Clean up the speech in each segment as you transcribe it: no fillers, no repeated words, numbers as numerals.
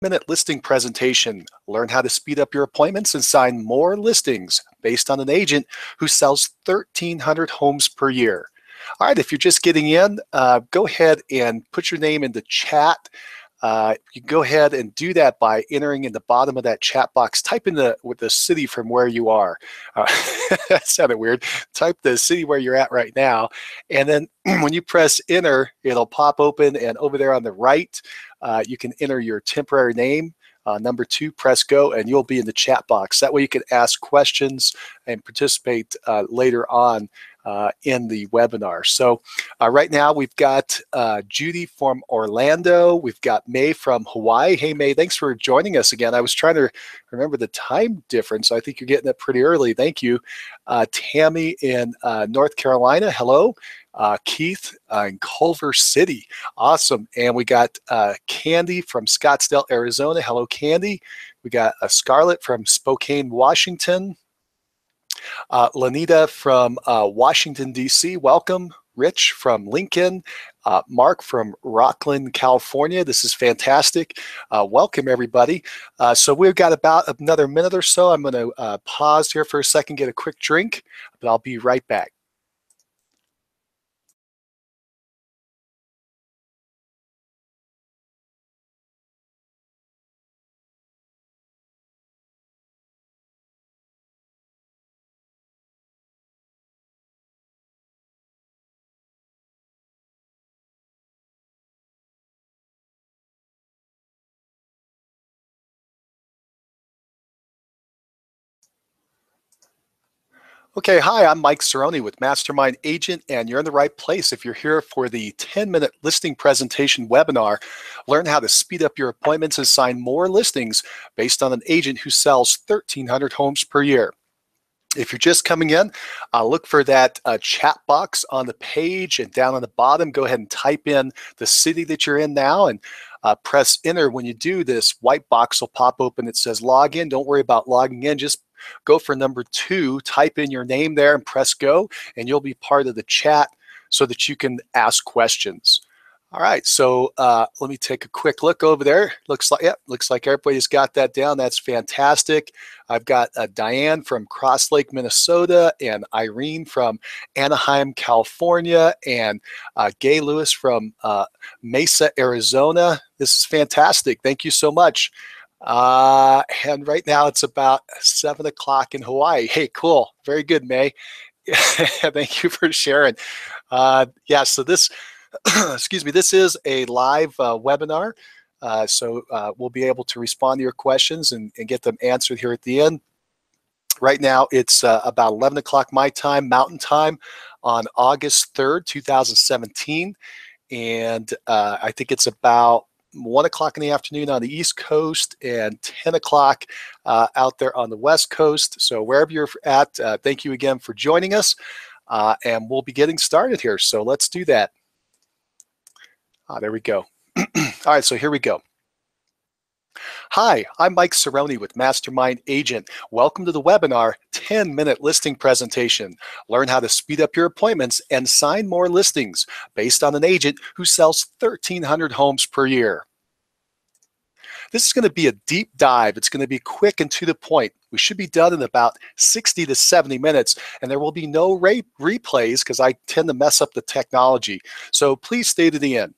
10-minute listing presentation. Learn how to speed up your appointments and sign more listings based on an agent who sells 1,300 homes per year. All right, if you're just getting in, go ahead and put your name in the chat. You can go ahead and do that by entering in the bottom of that chat box. Type in the city from where you are. That sounded weird. Type the city where you're at right now, and then when you press enter, it'll pop open, and over there on the right, you can enter your temporary name. Number 2, press go, and you'll be in the chat box. That way you can ask questions and participate later on in the webinar. So right now we've got Judy from Orlando. We've got May from Hawaii. Hey, May, thanks for joining us again. I was trying to remember the time difference. I think you're getting up pretty early. Thank you. Tammy in North Carolina. Hello. Keith in Culver City. Awesome. And we got Candy from Scottsdale, Arizona. Hello, Candy. We got Scarlett from Spokane, Washington. Lanita from Washington, D.C. Welcome. Rich from Lincoln. Mark from Rockland, California. This is fantastic. Welcome, everybody. So we've got about another minute or so. I'm going to pause here for a second, get a quick drink, but I'll be right back. Okay, hi, I'm Mike Cerrone with Mastermind Agent, and you're in the right place if you're here for the 10-minute listing presentation webinar. Learn how to speed up your appointments and sign more listings based on an agent who sells 1,300 homes per year. If you're just coming in, look for that chat box on the page, and down on the bottom, go ahead and type in the city that you're in now and press enter. When you do, this white box will pop open. It says log in. Don't worry about logging in. Just go for number 2, type in your name there and press go, and you'll be part of the chat so that you can ask questions. All right, so let me take a quick look over there. Looks like everybody's got that down. That's fantastic. I've got Diane from Cross Lake, Minnesota, and Irene from Anaheim, California, and Gay Lewis from Mesa, Arizona. This is fantastic. Thank you so much. And right now it's about 7 o'clock in Hawaii. Hey, cool. Very good, May. Thank you for sharing. Yeah, so this, excuse me, this is a live webinar. So we'll be able to respond to your questions and get them answered here at the end. Right now it's about 11 o'clock my time, Mountain Time, on August 3rd, 2017. And I think it's about 1 o'clock in the afternoon on the East Coast and 10 o'clock out there on the West Coast. So wherever you're at, thank you again for joining us. And we'll be getting started here. So let's do that. There we go. All right, so here we go. Hi, I'm Mike Cerrone with Mastermind Agent. Welcome to the webinar 10-minute listing presentation. Learn how to speed up your appointments and sign more listings based on an agent who sells 1,300 homes per year. This is going to be a deep dive. It's going to be quick and to the point. We should be done in about 60 to 70 minutes, and there will be no replays because I tend to mess up the technology. So please stay to the end.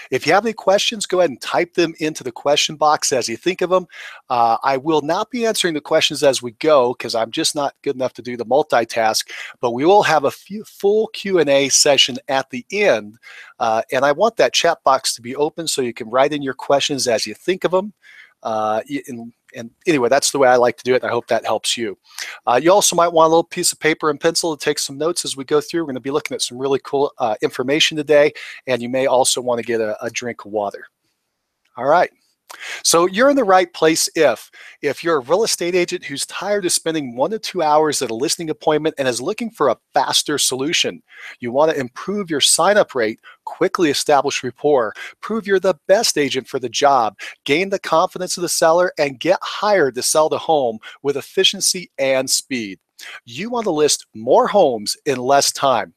If you have any questions, go ahead and type them into the question box as you think of them. I will not be answering the questions as we go because I'm just not good enough to do the multitask, but we will have a full Q&A session at the end. And I want that chat box to be open so you can write in your questions as you think of them. And anyway, that's the way I like to do it, and I hope that helps you. You also might want a little piece of paper and pencil to take some notes as we go through. We're going to be looking at some really cool information today, and you may also want to get a drink of water. All right. So you're in the right place if you're a real estate agent who's tired of spending 1 to 2 hours at a listing appointment and is looking for a faster solution. You want to improve your sign-up rate, quickly establish rapport, prove you're the best agent for the job, gain the confidence of the seller, and get hired to sell the home with efficiency and speed. You want to list more homes in less time.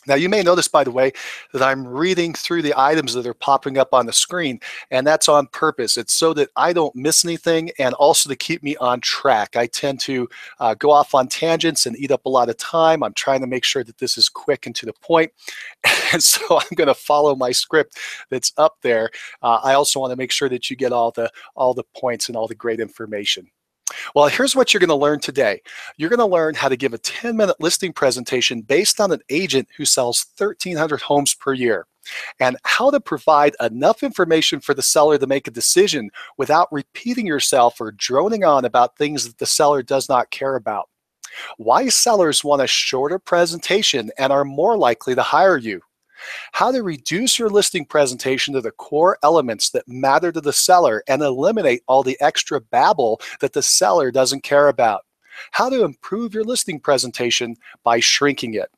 Now, you may notice, by the way, that I'm reading through the items that are popping up on the screen, and that's on purpose. It's so that I don't miss anything and also to keep me on track. I tend to go off on tangents and eat up a lot of time. I'm trying to make sure that this is quick and to the point, and so I'm going to follow my script that's up there. I also want to make sure that you get all the points and all the great information. Well, here's what you're going to learn today. You're going to learn how to give a 10-minute listing presentation based on an agent who sells 1,300 homes per year, and how to provide enough information for the seller to make a decision without repeating yourself or droning on about things that the seller does not care about. Why sellers want a shorter presentation and are more likely to hire you. How to reduce your listing presentation to the core elements that matter to the seller and eliminate all the extra babble that the seller doesn't care about. How to improve your listing presentation by shrinking it.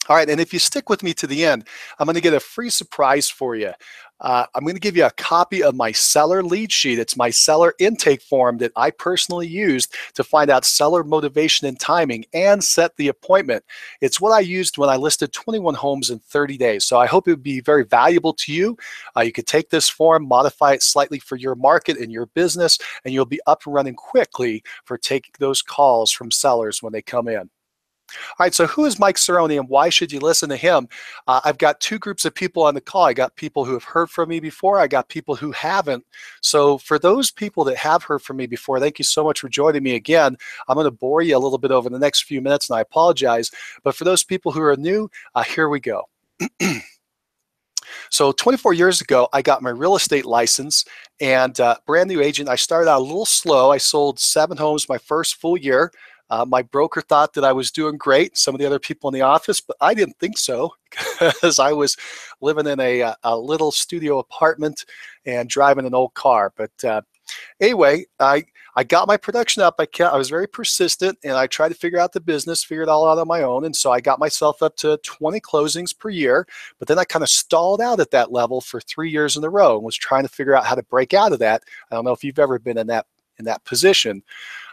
All right, and if you stick with me to the end, I'm going to get a free surprise for you. I'm going to give you a copy of my seller lead sheet. It's my seller intake form that I personally used to find out seller motivation and timing and set the appointment. It's what I used when I listed 21 homes in 30 days. So I hope it would be very valuable to you. You could take this form, modify it slightly for your market and your business, and you'll be up and running quickly for taking those calls from sellers when they come in. All right, so who is Mike Cerrone and why should you listen to him? I've got two groups of people on the call. I got people who have heard from me before. I got people who haven't. So for those people that have heard from me before, thank you so much for joining me again. I'm going to bore you a little bit over the next few minutes, and I apologize. But for those people who are new, here we go. So 24 years ago, I got my real estate license, and brand new agent. I started out a little slow. I sold 7 homes my first full year. My broker thought that I was doing great, some of the other people in the office, but I didn't think so because I was living in a little studio apartment and driving an old car. But anyway, I got my production up. I was very persistent, and I tried to figure out the business, figure it all out on my own. And so I got myself up to 20 closings per year. But then I kind of stalled out at that level for 3 years in a row and was trying to figure out how to break out of that. I don't know if you've ever been in that position.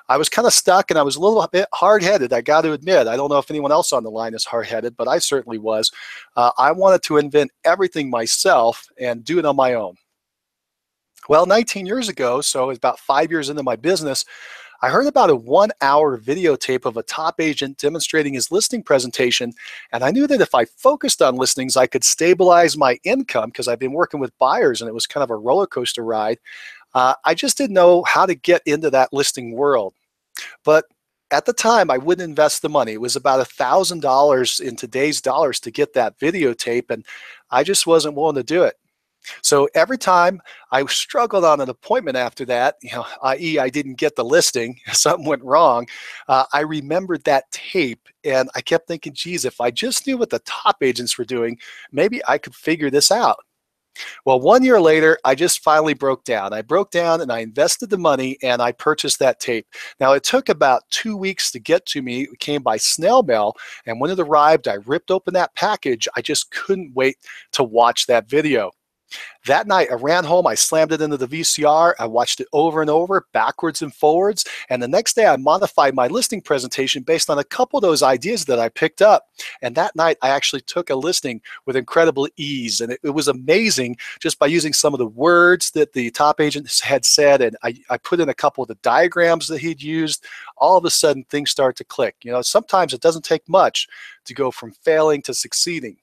I was kind of stuck, and I was a little bit hard-headed, I got to admit. I don't know if anyone else on the line is hard-headed, but I certainly was. I wanted to invent everything myself and do it on my own. Well, 19 years ago, so it's about 5 years into my business, I heard about a 1-hour videotape of a top agent demonstrating his listing presentation, and I knew that if I focused on listings, I could stabilize my income because I've been working with buyers, and it was kind of a roller coaster ride. I just didn't know how to get into that listing world. But at the time, I wouldn't invest the money. It was about $1,000 in today's dollars to get that videotape, and I just wasn't willing to do it. So every time I struggled on an appointment after that, i.e. I didn't get the listing, something went wrong, I remembered that tape, and I kept thinking, geez, if I just knew what the top agents were doing, maybe I could figure this out. Well, 1 year later, I just finally broke down. I broke down and I invested the money and I purchased that tape. Now, it took about 2 weeks to get to me. It came by snail mail. And when it arrived, I ripped open that package. I just couldn't wait to watch that video. That night, I ran home, I slammed it into the VCR, I watched it over and over, backwards and forwards, and the next day I modified my listing presentation based on a couple of those ideas that I picked up. And that night, I actually took a listing with incredible ease, and it was amazing just by using some of the words that the top agent had said, and I put in a couple of the diagrams that he'd used. All of a sudden, things start to click. Sometimes it doesn't take much to go from failing to succeeding.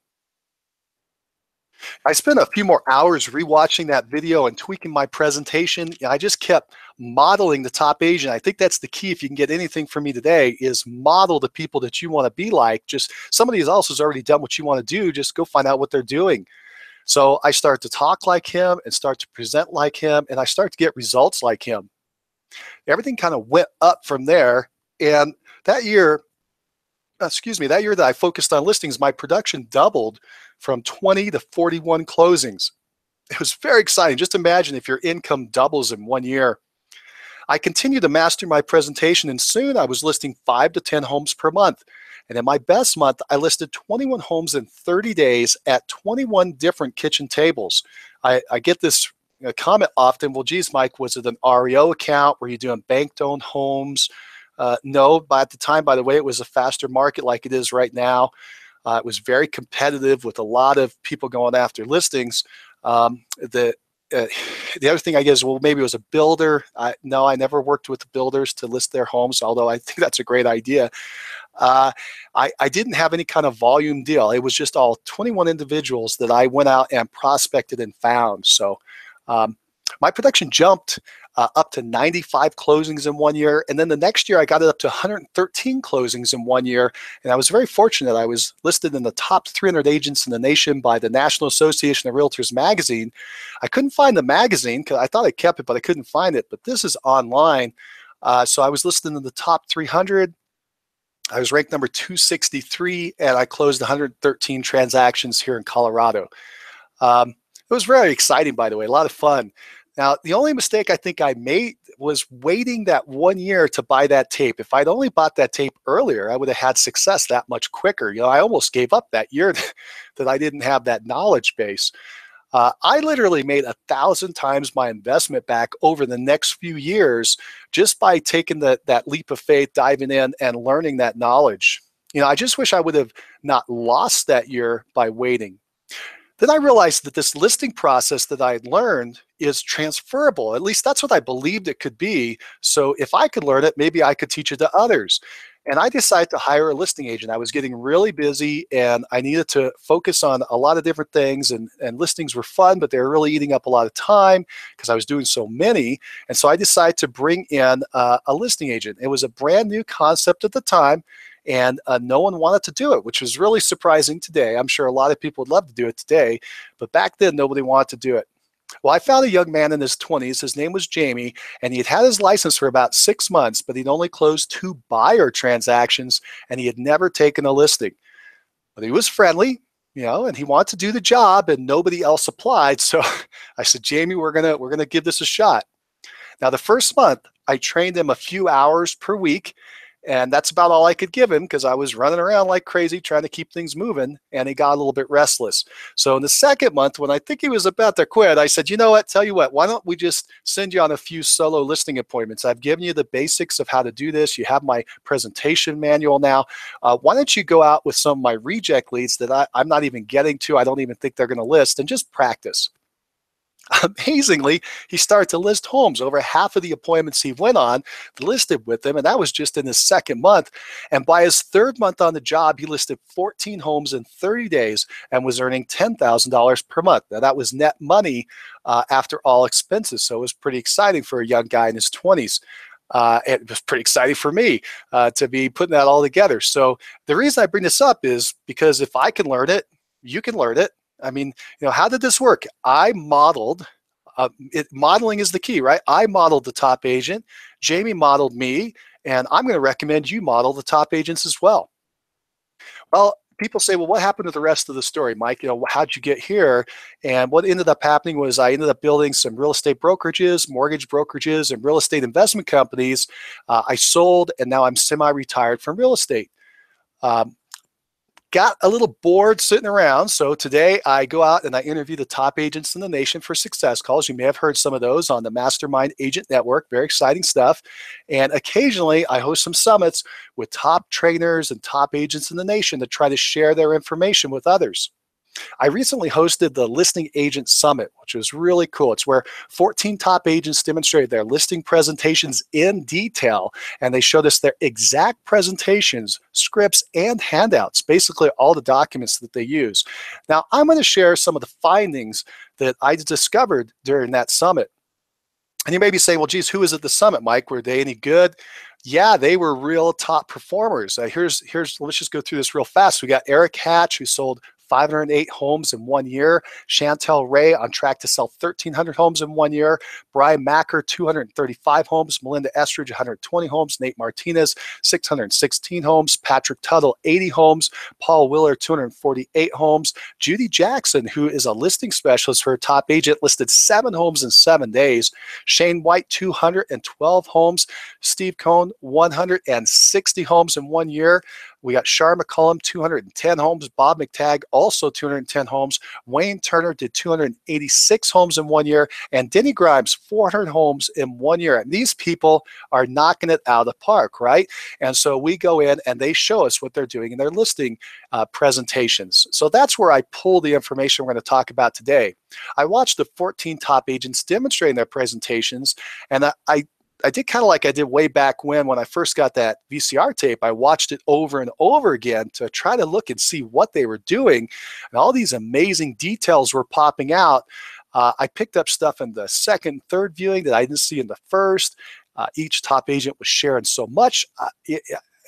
I spent a few more hours rewatching that video and tweaking my presentation. I just kept modeling the top agent. I think that's the key. If you can get anything from me today, is model the people that you want to be like. Just somebody else has already done what you want to do. Just go find out what they're doing. So I start to talk like him and start to present like him, and I start to get results like him. Everything kind of went up from there. And that year that I focused on listings, my production doubled from 20 to 41 closings. It was very exciting. Just imagine if your income doubles in 1 year. I continued to master my presentation, and soon I was listing 5 to 10 homes per month. And in my best month, I listed 21 homes in 30 days at 21 different kitchen tables. I get this comment often, well, geez, Mike, was it an REO account? Were you doing bank-owned homes? No, but at the time, by the way, it was a faster market like it is right now. It was very competitive with a lot of people going after listings. The uh, the other thing I guess, well, maybe it was a builder. No, I never worked with the builders to list their homes, although I think that's a great idea. Uh, I didn't have any kind of volume deal. It was just all 21 individuals that I went out and prospected and found. So um, my production jumped up to 95 closings in 1 year. And then the next year, I got it up to 113 closings in 1 year. And I was very fortunate. I was listed in the top 300 agents in the nation by the National Association of Realtors magazine. I couldn't find the magazine because I thought I kept it, but I couldn't find it. But this is online. So I was listed in the top 300. I was ranked number 263, and I closed 113 transactions here in Colorado. It was very exciting, by the way, a lot of fun. Now, the only mistake I think I made was waiting that 1 year to buy that tape. If I'd only bought that tape earlier, I would have had success that much quicker. I almost gave up that year that I didn't have that knowledge base. I literally made 1,000 times my investment back over the next few years just by taking that leap of faith, diving in and learning that knowledge. I just wish I would have not lost that year by waiting. Then I realized that this listing process that I had learned is transferable. At least that's what I believed it could be. So if I could learn it, maybe I could teach it to others. And I decided to hire a listing agent. I was getting really busy and I needed to focus on a lot of different things. And listings were fun, but they were really eating up a lot of time because I was doing so many. And so I decided to bring in a listing agent. It was a brand new concept at the time. And no one wanted to do it, which was really surprising today. I'm sure a lot of people would love to do it today, but back then nobody wanted to do it. Well, I found a young man in his 20s. His name was Jamie, and he had had his license for about 6 months, but he'd only closed 2 buyer transactions, and he had never taken a listing. But he was friendly, and he wanted to do the job, and nobody else applied. So I said, Jamie, we're gonna give this a shot. Now, the first month, I trained him a few hours per week. And that's about all I could give him because I was running around like crazy trying to keep things moving, and he got a little bit restless. So in the second month, when I think he was about to quit, I said, you know what, tell you what, why don't we just send you on a few solo listing appointments? I've given you the basics of how to do this. You have my presentation manual now. Why don't you go out with some of my reject leads that I'm not even getting to, I don't even think they're going to list, and just practice. Amazingly, he started to list homes. Over half of the appointments he went on listed with him, and that was just in his second month. And by his third month on the job, he listed 14 homes in 30 days and was earning $10,000 per month. Now, that was net money after all expenses, so it was pretty exciting for a young guy in his 20s. It was pretty exciting for me to be putting that all together. So the reason I bring this up is because if I can learn it, you can learn it. I mean, how did this work? I modeled, modeling is the key, right? I modeled the top agent, Jamie modeled me, and I'm going to recommend you model the top agents as well. Well, people say, well, what happened to the rest of the story, Mike? How'd you get here? And what ended up happening was I ended up building some real estate brokerages, mortgage brokerages, and real estate investment companies. I sold, and now I'm semi-retired from real estate. Got a little bored sitting around. So today I go out and I interview the top agents in the nation for success calls. You may have heard some of those on the Mastermind Agent Network. Very exciting stuff. And occasionally I host some summits with top trainers and top agents in the nation to try to share their information with others. I recently hosted the Listing Agent Summit, which was really cool. It's where 14 top agents demonstrated their listing presentations in detail, and they showed us their exact presentations, scripts, and handouts, basically all the documents that they use. Now, I'm going to share some of the findings that I discovered during that summit. And you may be saying, well, geez, who was at the summit, Mike? Were they any good? Yeah, they were real top performers. Let's just go through this real fast. We got Eric Hatch, who sold 508 homes in 1 year. Chantel Ray on track to sell 1,300 homes in 1 year. Brian Macker, 235 homes. Melinda Estridge, 120 homes. Nate Martinez, 616 homes. Patrick Tuttle, 80 homes. Paul Willer, 248 homes. Judy Jackson, who is a listing specialist for a top agent, listed 7 homes in 7 days. Shane White, 212 homes. Steve Cohn, 160 homes in 1 year. We got Shar McCollum, 210 homes. Bob McTagg, also 210 homes. Wayne Turner did 286 homes in 1 year, and Denny Grimes 400 homes in 1 year. And these people are knocking it out of the park, right? And so we go in and they show us what they're doing in their listing presentations. So that's where I pull the information we're going to talk about today. I watched the 14 top agents demonstrating their presentations, and I did kind of like I did way back when I first got that VCR tape. I watched it over and over again to try to look and see what they were doing. And all these amazing details were popping out. I picked up stuff in the second, third viewing that I didn't see in the first. Each top agent was sharing so much.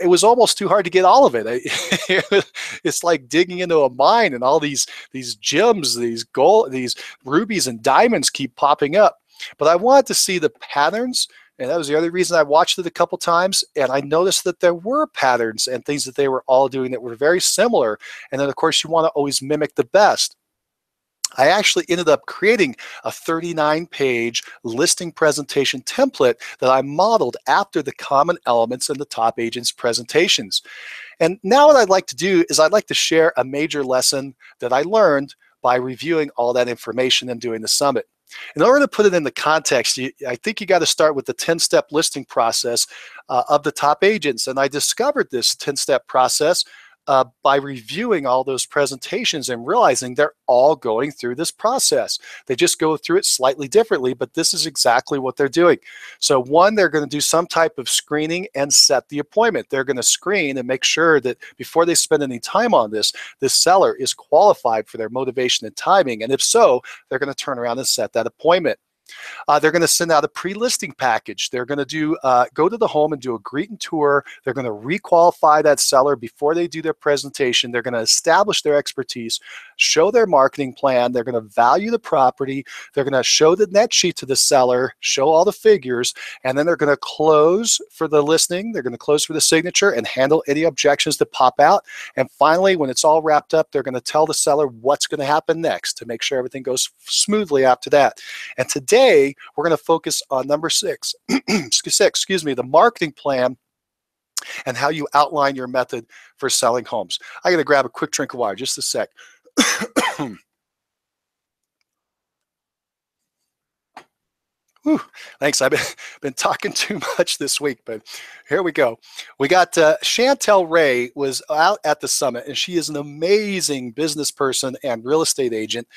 It was almost too hard to get all of it. It's like digging into a mine, and all these gems, these rubies and diamonds keep popping up. But I wanted to see the patterns, and that was the other reason I watched it a couple times. And I noticed that there were patterns and things that they were all doing that were very similar. And then, of course, you want to always mimic the best. I actually ended up creating a 39-page listing presentation template that I modeled after the common elements in the top agents' presentations. And now what I'd like to do is I'd like to share a major lesson that I learned by reviewing all that information and doing the summit. In order to put it into context, I think you got to start with the 10-step listing process of the top agents. And I discovered this 10-step process by reviewing all those presentations and realizing they're all going through this process. They just go through it slightly differently, but this is exactly what they're doing. So one, they're going to do some type of screening and set the appointment. They're going to screen and make sure that before they spend any time on this seller is qualified for their motivation and timing. And if so, they're going to turn around and set that appointment. They're going to send out a pre-listing package. They're going to go to the home and do a greet and tour. They're going to requalify that seller before they do their presentation. They're going to establish their expertise, show their marketing plan. They're going to value the property. They're going to show the net sheet to the seller, show all the figures, and then they're going to close for the listing. They're going to close for the signature and handle any objections that pop out. And finally, when it's all wrapped up, they're going to tell the seller what's going to happen next to make sure everything goes smoothly after that. And today, we're going to focus on number 6, the marketing plan and how you outline your method for selling homes. I got to grab a quick drink of water, just a sec. Whew, thanks. I've been talking too much this week, but here we go. We got Chantel Ray was out at the summit, and she is an amazing business person and real estate agent.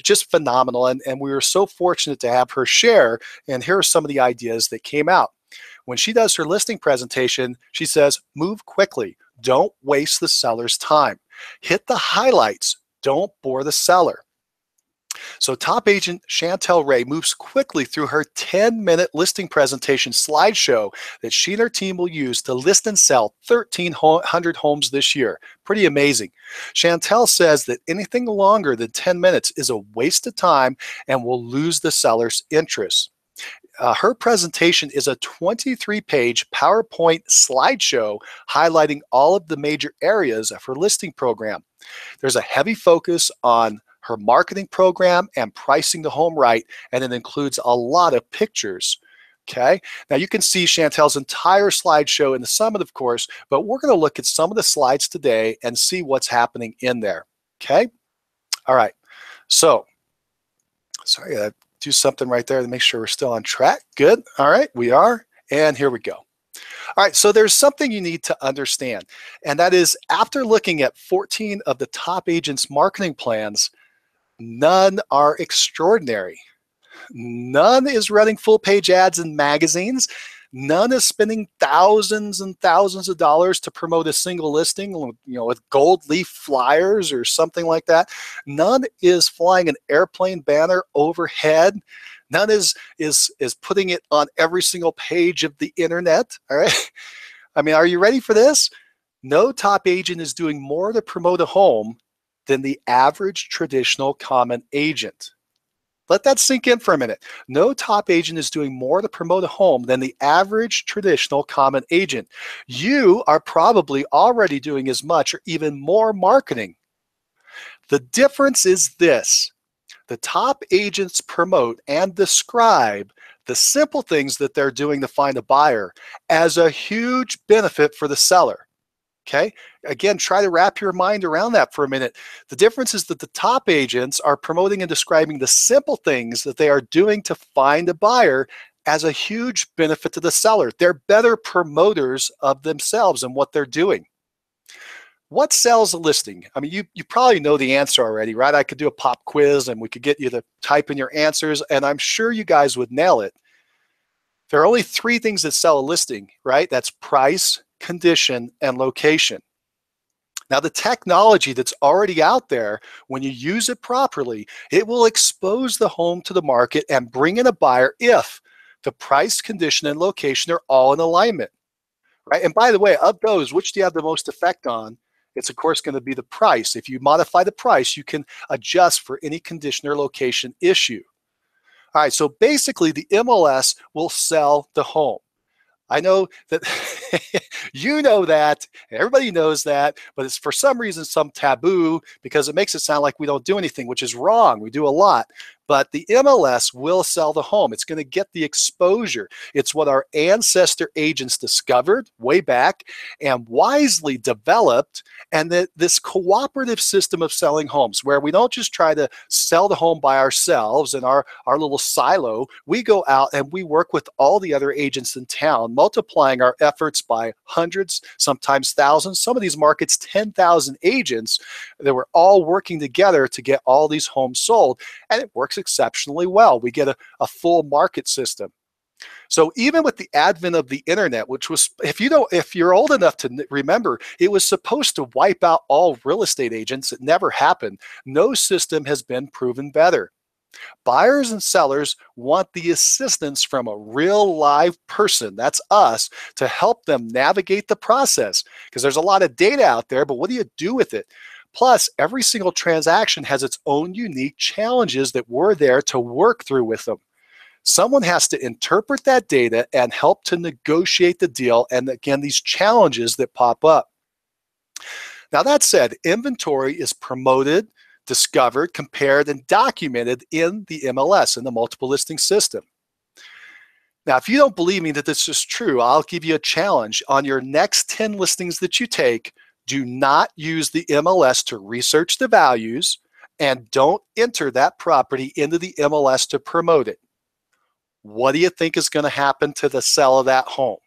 Just phenomenal, and we were so fortunate to have her share, and here are some of the ideas that came out. When she does her listing presentation, she says, move quickly. Don't waste the seller's time. Hit the highlights. Don't bore the seller. So top agent Chantel Ray moves quickly through her 10-minute listing presentation slideshow that she and her team will use to list and sell 1,300 homes this year. Pretty amazing. Chantel says that anything longer than 10 minutes is a waste of time and will lose the seller's interest. Her presentation is a 23-page PowerPoint slideshow highlighting all of the major areas of her listing program. There's a heavy focus on her marketing program and pricing the home right, and it includes a lot of pictures. Okay, now you can see Chantel's entire slideshow in the summit, of course, but we're going to look at some of the slides today and see what's happening in there. Okay, all right. So, sorry, I do something right there to make sure we're still on track. Good. All right, we are, and here we go. All right, so there's something you need to understand, and that is after looking at 14 of the top agents' marketing plans, none are extraordinary. None is running full-page ads in magazines. None is spending thousands and thousands of dollars to promote a single listing, with gold leaf flyers or something like that. None is flying an airplane banner overhead. None is putting it on every single page of the internet. All right. I mean, are you ready for this? No top agent is doing more to promote a home than the average traditional common agent. Let that sink in for a minute. No top agent is doing more to promote a home than the average traditional common agent. You are probably already doing as much or even more marketing. The difference is this: the top agents promote and describe the simple things that they're doing to find a buyer as a huge benefit for the seller. Okay. Again, try to wrap your mind around that for a minute. The difference is that the top agents are promoting and describing the simple things that they are doing to find a buyer as a huge benefit to the seller. They're better promoters of themselves and what they're doing. What sells a listing? I mean, you probably know the answer already, right? I could do a pop quiz and we could get you to type in your answers, and I'm sure you guys would nail it. There are only three things that sell a listing, right? That's price, condition, and location. Now, the technology that's already out there, when you use it properly, it will expose the home to the market and bring in a buyer if the price, condition, and location are all in alignment, right? And by the way, of those, which do you have the most effect on? It's, of course, going to be the price. If you modify the price, you can adjust for any condition or location issue. All right, so basically, the MLS will sell the home. I know that you know that, everybody knows that, but it's for some reason some taboo because it makes it sound like we don't do anything, which is wrong. We do a lot. But the MLS will sell the home. It's going to get the exposure. It's what our ancestor agents discovered way back and wisely developed. And that this cooperative system of selling homes, where we don't just try to sell the home by ourselves in our little silo. We go out and we work with all the other agents in town, multiplying our efforts by hundreds, sometimes thousands. Some of these markets, 10,000 agents that were all working together to get all these homes sold. And it works exceptionally well. We get a full market system. So even with the advent of the internet, which was, if you're old enough to remember, it was supposed to wipe out all real estate agents. It never happened. No system has been proven better. Buyers and sellers want the assistance from a real live person, that's us, to help them navigate the process. Because there's a lot of data out there, but what do you do with it? Plus, every single transaction has its own unique challenges that we're there to work through with them. Someone has to interpret that data and help to negotiate the deal, and again, these challenges that pop up. Now, that said, inventory is promoted, discovered, compared, and documented in the MLS, in the multiple listing system. Now, if you don't believe me that this is true, I'll give you a challenge. On your next 10 listings that you take, do not use the MLS to research the values, and don't enter that property into the MLS to promote it. What do you think is going to happen to the sale of that home?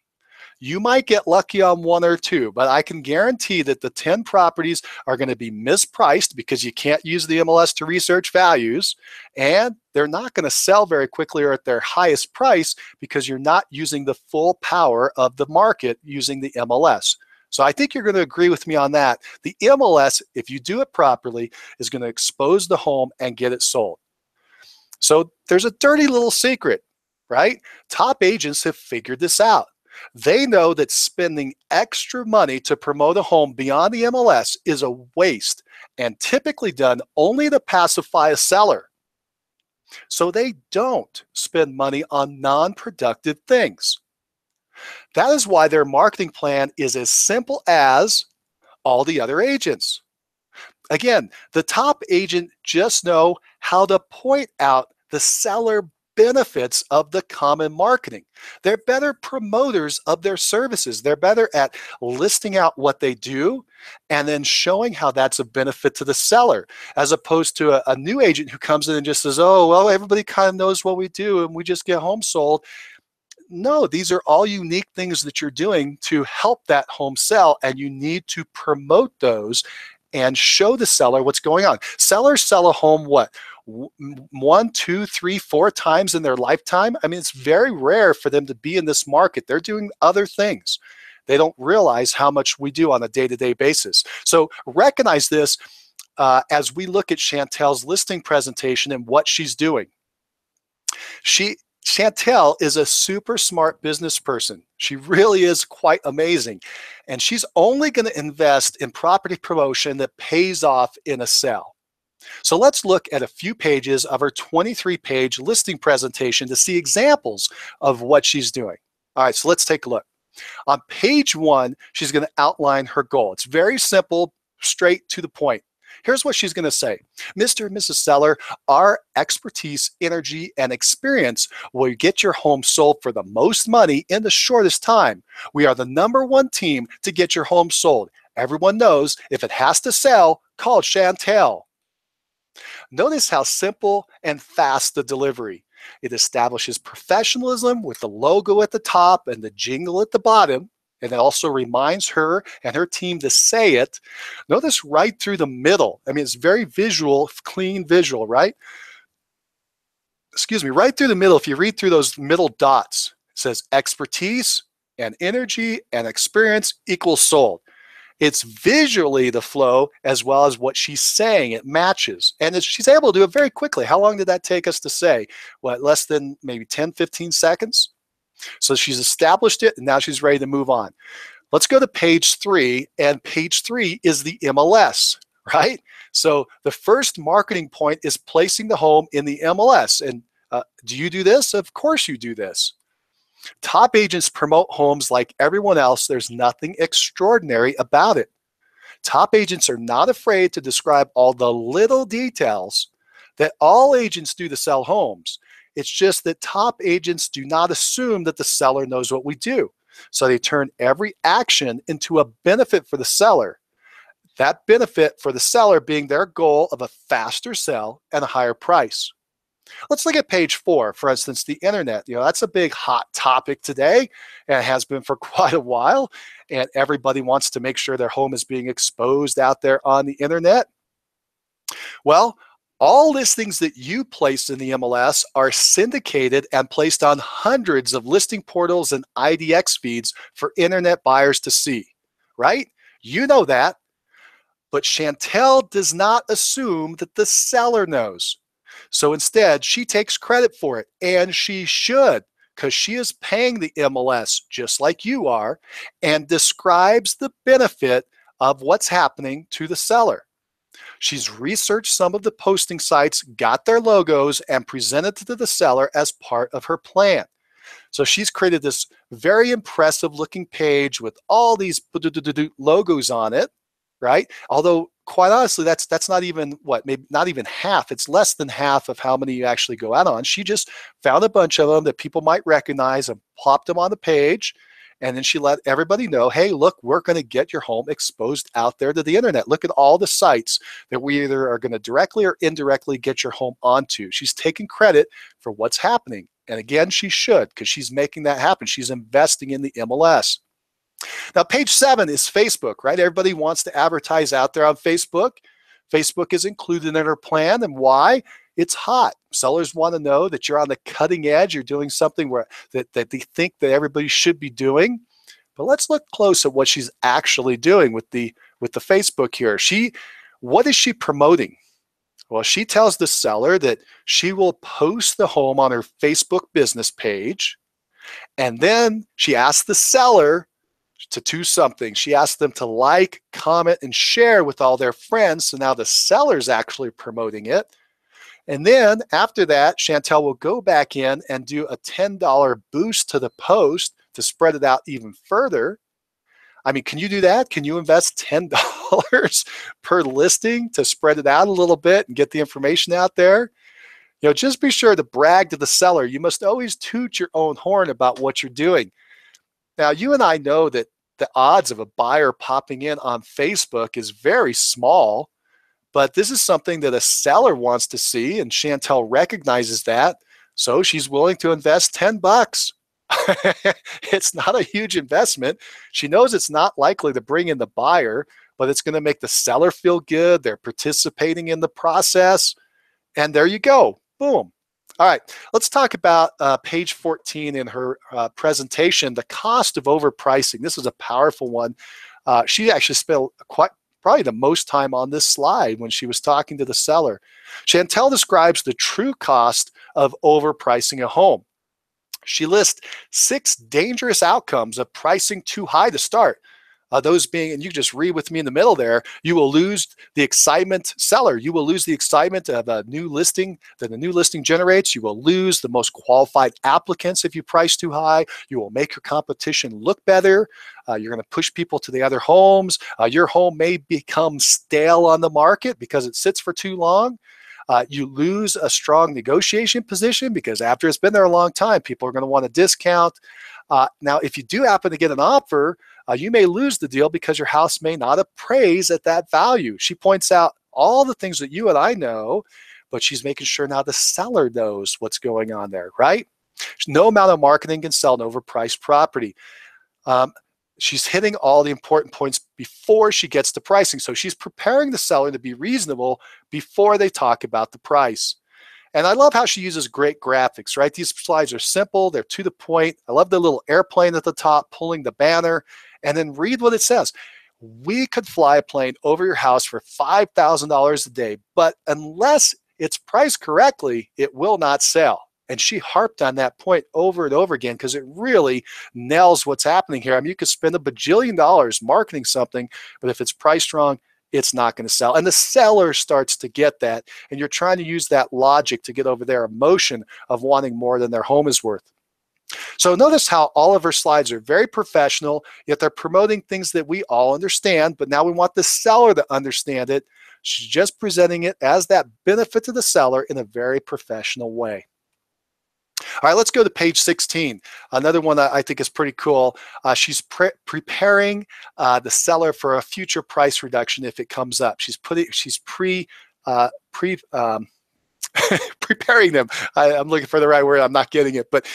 You might get lucky on one or two, but I can guarantee that the 10 properties are going to be mispriced because you can't use the MLS to research values, and they're not going to sell very quickly or at their highest price because you're not using the full power of the market using the MLS. So I think you're going to agree with me on that. The MLS, if you do it properly, is going to expose the home and get it sold. So there's a dirty little secret, right? Top agents have figured this out. They know that spending extra money to promote a home beyond the MLS is a waste and typically done only to pacify a seller. So they don't spend money on non-productive things. That is why their marketing plan is as simple as all the other agents. Again, the top agent just know how to point out the seller benefits of the common marketing. They're better promoters of their services. They're better at listing out what they do and then showing how that's a benefit to the seller, as opposed to a new agent who comes in and just says, oh, well, everybody kind of knows what we do and we just get home sold. No, these are all unique things that you're doing to help that home sell, and you need to promote those and show the seller what's going on. Sellers sell a home, what, 1, 2, 3, 4 times in their lifetime? I mean, it's very rare for them to be in this market. They're doing other things. They don't realize how much we do on a day-to-day basis. So recognize this as we look at Chantel's listing presentation and what she's doing. Chantel is a super smart business person. She really is quite amazing. And she's only going to invest in property promotion that pays off in a sale. So let's look at a few pages of her 23-page listing presentation to see examples of what she's doing. All right, so let's take a look. On page 1, she's going to outline her goal. It's very simple, straight to the point. Here's what she's going to say. Mr. and Mrs. Seller, our expertise, energy, and experience will get your home sold for the most money in the shortest time. We are the #1 team to get your home sold. Everyone knows if it has to sell, call Chantel. Notice how simple and fast the delivery. It establishes professionalism with the logo at the top and the jingle at the bottom, and it also reminds her and her team to say it. Notice right through the middle. I mean, it's very visual, clean visual, right? Excuse me, right through the middle, if you read through those middle dots, it says expertise and energy and experience equals sold. It's visually the flow as well as what she's saying. It matches. And she's able to do it very quickly. How long did that take us to say? What, less than maybe 10, 15 seconds? So she's established it, and now she's ready to move on. Let's go to page 3, and page 3 is the MLS, right? So the first marketing point is placing the home in the MLS. And do you do this? Of course you do this. Top agents promote homes like everyone else. There's nothing extraordinary about it. Top agents are not afraid to describe all the little details that all agents do to sell homes. It's just that top agents do not assume that the seller knows what we do. So they turn every action into a benefit for the seller. That benefit for the seller being their goal of a faster sell and a higher price. Let's look at page 4, for instance, the internet. That's a big hot topic today, and it has been for quite a while, and everybody wants to make sure their home is being exposed out there on the internet. Well, all listings that you place in the MLS are syndicated and placed on hundreds of listing portals and IDX feeds for internet buyers to see, right? You know that, but Chantel does not assume that the seller knows. So instead, she takes credit for it, and she should, because she is paying the MLS just like you are, and describes the benefit of what's happening to the seller. She's researched some of the posting sites, got their logos, and presented to the seller as part of her plan. So she's created this very impressive looking page with all these logos on it, right? Although, quite honestly, that's not even maybe not even half. It's less than half of how many you actually go out on. She just found a bunch of them that people might recognize and plopped them on the page. And then she let everybody know, hey, look, we're going to get your home exposed out there to the internet. Look at all the sites that we either are going to directly or indirectly get your home onto. She's taking credit for what's happening. And again, she should, because she's making that happen. She's investing in the MLS. Now, page 7 is Facebook, right? Everybody wants to advertise out there on Facebook. Facebook is included in her plan. And why? It's hot. Sellers want to know that you're on the cutting edge. You're doing something that they think that everybody should be doing. But let's look close at what she's actually doing with the Facebook here. What is she promoting? Well, she tells the seller that she will post the home on her Facebook business page. And then she asks the seller to do something. She asked them to like, comment, and share with all their friends. So now the seller's actually promoting it. And then after that, Chantel will go back in and do a $10 boost to the post to spread it out even further. I mean, can you do that? Can you invest $10 per listing to spread it out a little bit and get the information out there? Just be sure to brag to the seller. You must always toot your own horn about what you're doing. Now, you and I know that the odds of a buyer popping in on Facebook is very small, but this is something that a seller wants to see, and Chantel recognizes that, so she's willing to invest $10. It's not a huge investment. She knows it's not likely to bring in the buyer, but it's going to make the seller feel good. They're participating in the process, and there you go. Boom. All right, let's talk about page 14 in her presentation, the cost of overpricing. This is a powerful one. She actually spent probably the most time on this slide when she was talking to the seller. Chantel describes the true cost of overpricing a home. She lists 6 dangerous outcomes of pricing too high to start. Those being, and you just read with me in the middle there, you will lose the excitement, seller. You will lose the excitement of a new listing that a new listing generates. You will lose the most qualified applicants if you price too high. You will make your competition look better. You're going to push people to the other homes. Your home may become stale on the market because it sits for too long. You lose a strong negotiation position because after it's been there a long time, people are going to want a discount. Now, if you do happen to get an offer, You may lose the deal because your house may not appraise at that value. She points out all the things that you and I know, but she's making sure now the seller knows what's going on there, right? No amount of marketing can sell an overpriced property. Um, she's hitting all the important points before she gets to pricing. So she's preparing the seller to be reasonable before they talk about the price. And I love how she uses great graphics, right? These slides are simple, they're to the point. I love the little airplane at the top pulling the banner. And then read what it says. We could fly a plane over your house for $5,000 a day, but unless it's priced correctly, it will not sell. And she harped on that point over and over again because it really nails what's happening here. I mean, you could spend $1 bajillion marketing something, but if it's priced wrong, it's not going to sell. And the seller starts to get that. And you're trying to use that logic to get over their emotion of wanting more than their home is worth. So notice how all of her slides are very professional, yet they're promoting things that we all understand, but now we want the seller to understand it. She's just presenting it as that benefit to the seller in a very professional way. All right, let's go to page 16. Another one that I think is pretty cool. She's preparing the seller for a future price reduction if it comes up. She's preparing them. I'm looking for the right word. I'm not getting it. But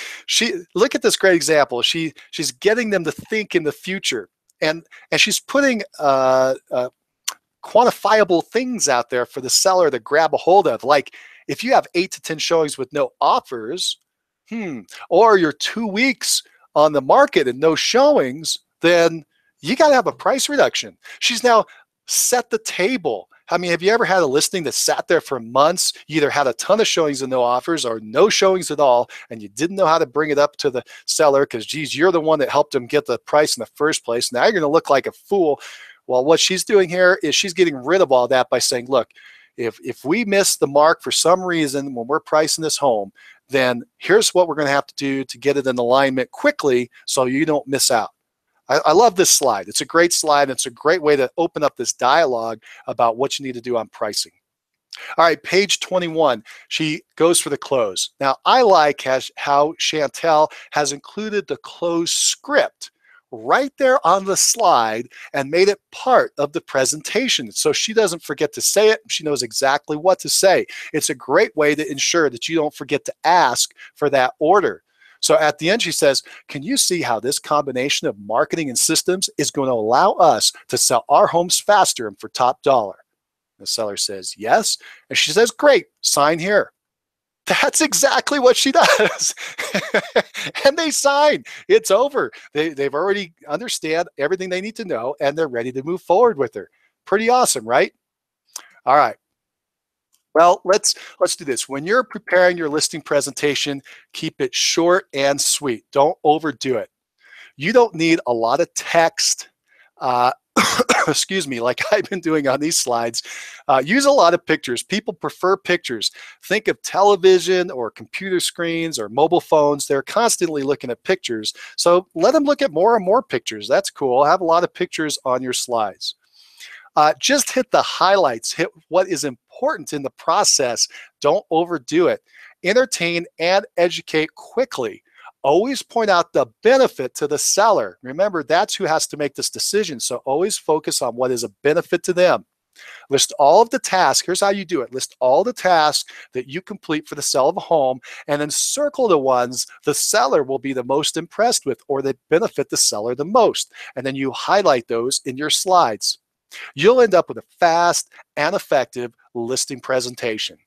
look at this great example. She's getting them to think in the future, and she's putting quantifiable things out there for the seller to grab a hold of. Like if you have 8 to 10 showings with no offers, or you're 2 weeks on the market and no showings, then you got to have a price reduction. She's now set the table. I mean, have you ever had a listing that sat there for months? You either had a ton of showings and no offers or no showings at all, and you didn't know how to bring it up to the seller because, geez, you're the one that helped them get the price in the first place. Now you're going to look like a fool. Well, what she's doing here is she's getting rid of all that by saying, look, if we miss the mark for some reason when we're pricing this home, then here's what we're going to have to do to get it in alignment quickly so you don't miss out. I love this slide. It's a great slide. It's a great way to open up this dialogue about what you need to do on pricing. All right, page 21, she goes for the close. Now, I like how Chantel has included the close script right there on the slide and made it part of the presentation. So she doesn't forget to say it. She knows exactly what to say. It's a great way to ensure that you don't forget to ask for that order. So at the end, she says, can you see how this combination of marketing and systems is going to allow us to sell our homes faster and for top dollar? The seller says, yes. And she says, great, sign here. That's exactly what she does. And they sign. It's over. They've already understand everything they need to know, and they're ready to move forward with her. Pretty awesome, right? All right. Well, let's do this. When you're preparing your listing presentation, keep it short and sweet. Don't overdo it. You don't need a lot of text. Excuse me, like I've been doing on these slides. Use a lot of pictures. People prefer pictures. Think of television or computer screens or mobile phones. They're constantly looking at pictures. So let them look at more and more pictures. That's cool. Have a lot of pictures on your slides. Just hit the highlights. Hit what is important in the process. Don't overdo it. Entertain and educate quickly. Always point out the benefit to the seller. Remember, that's who has to make this decision. So always focus on what is a benefit to them. List all of the tasks. Here's how you do it. List all the tasks that you complete for the sale of a home, and then circle the ones the seller will be the most impressed with or that benefit the seller the most. And then you highlight those in your slides. You'll end up with a fast and effective listing presentation.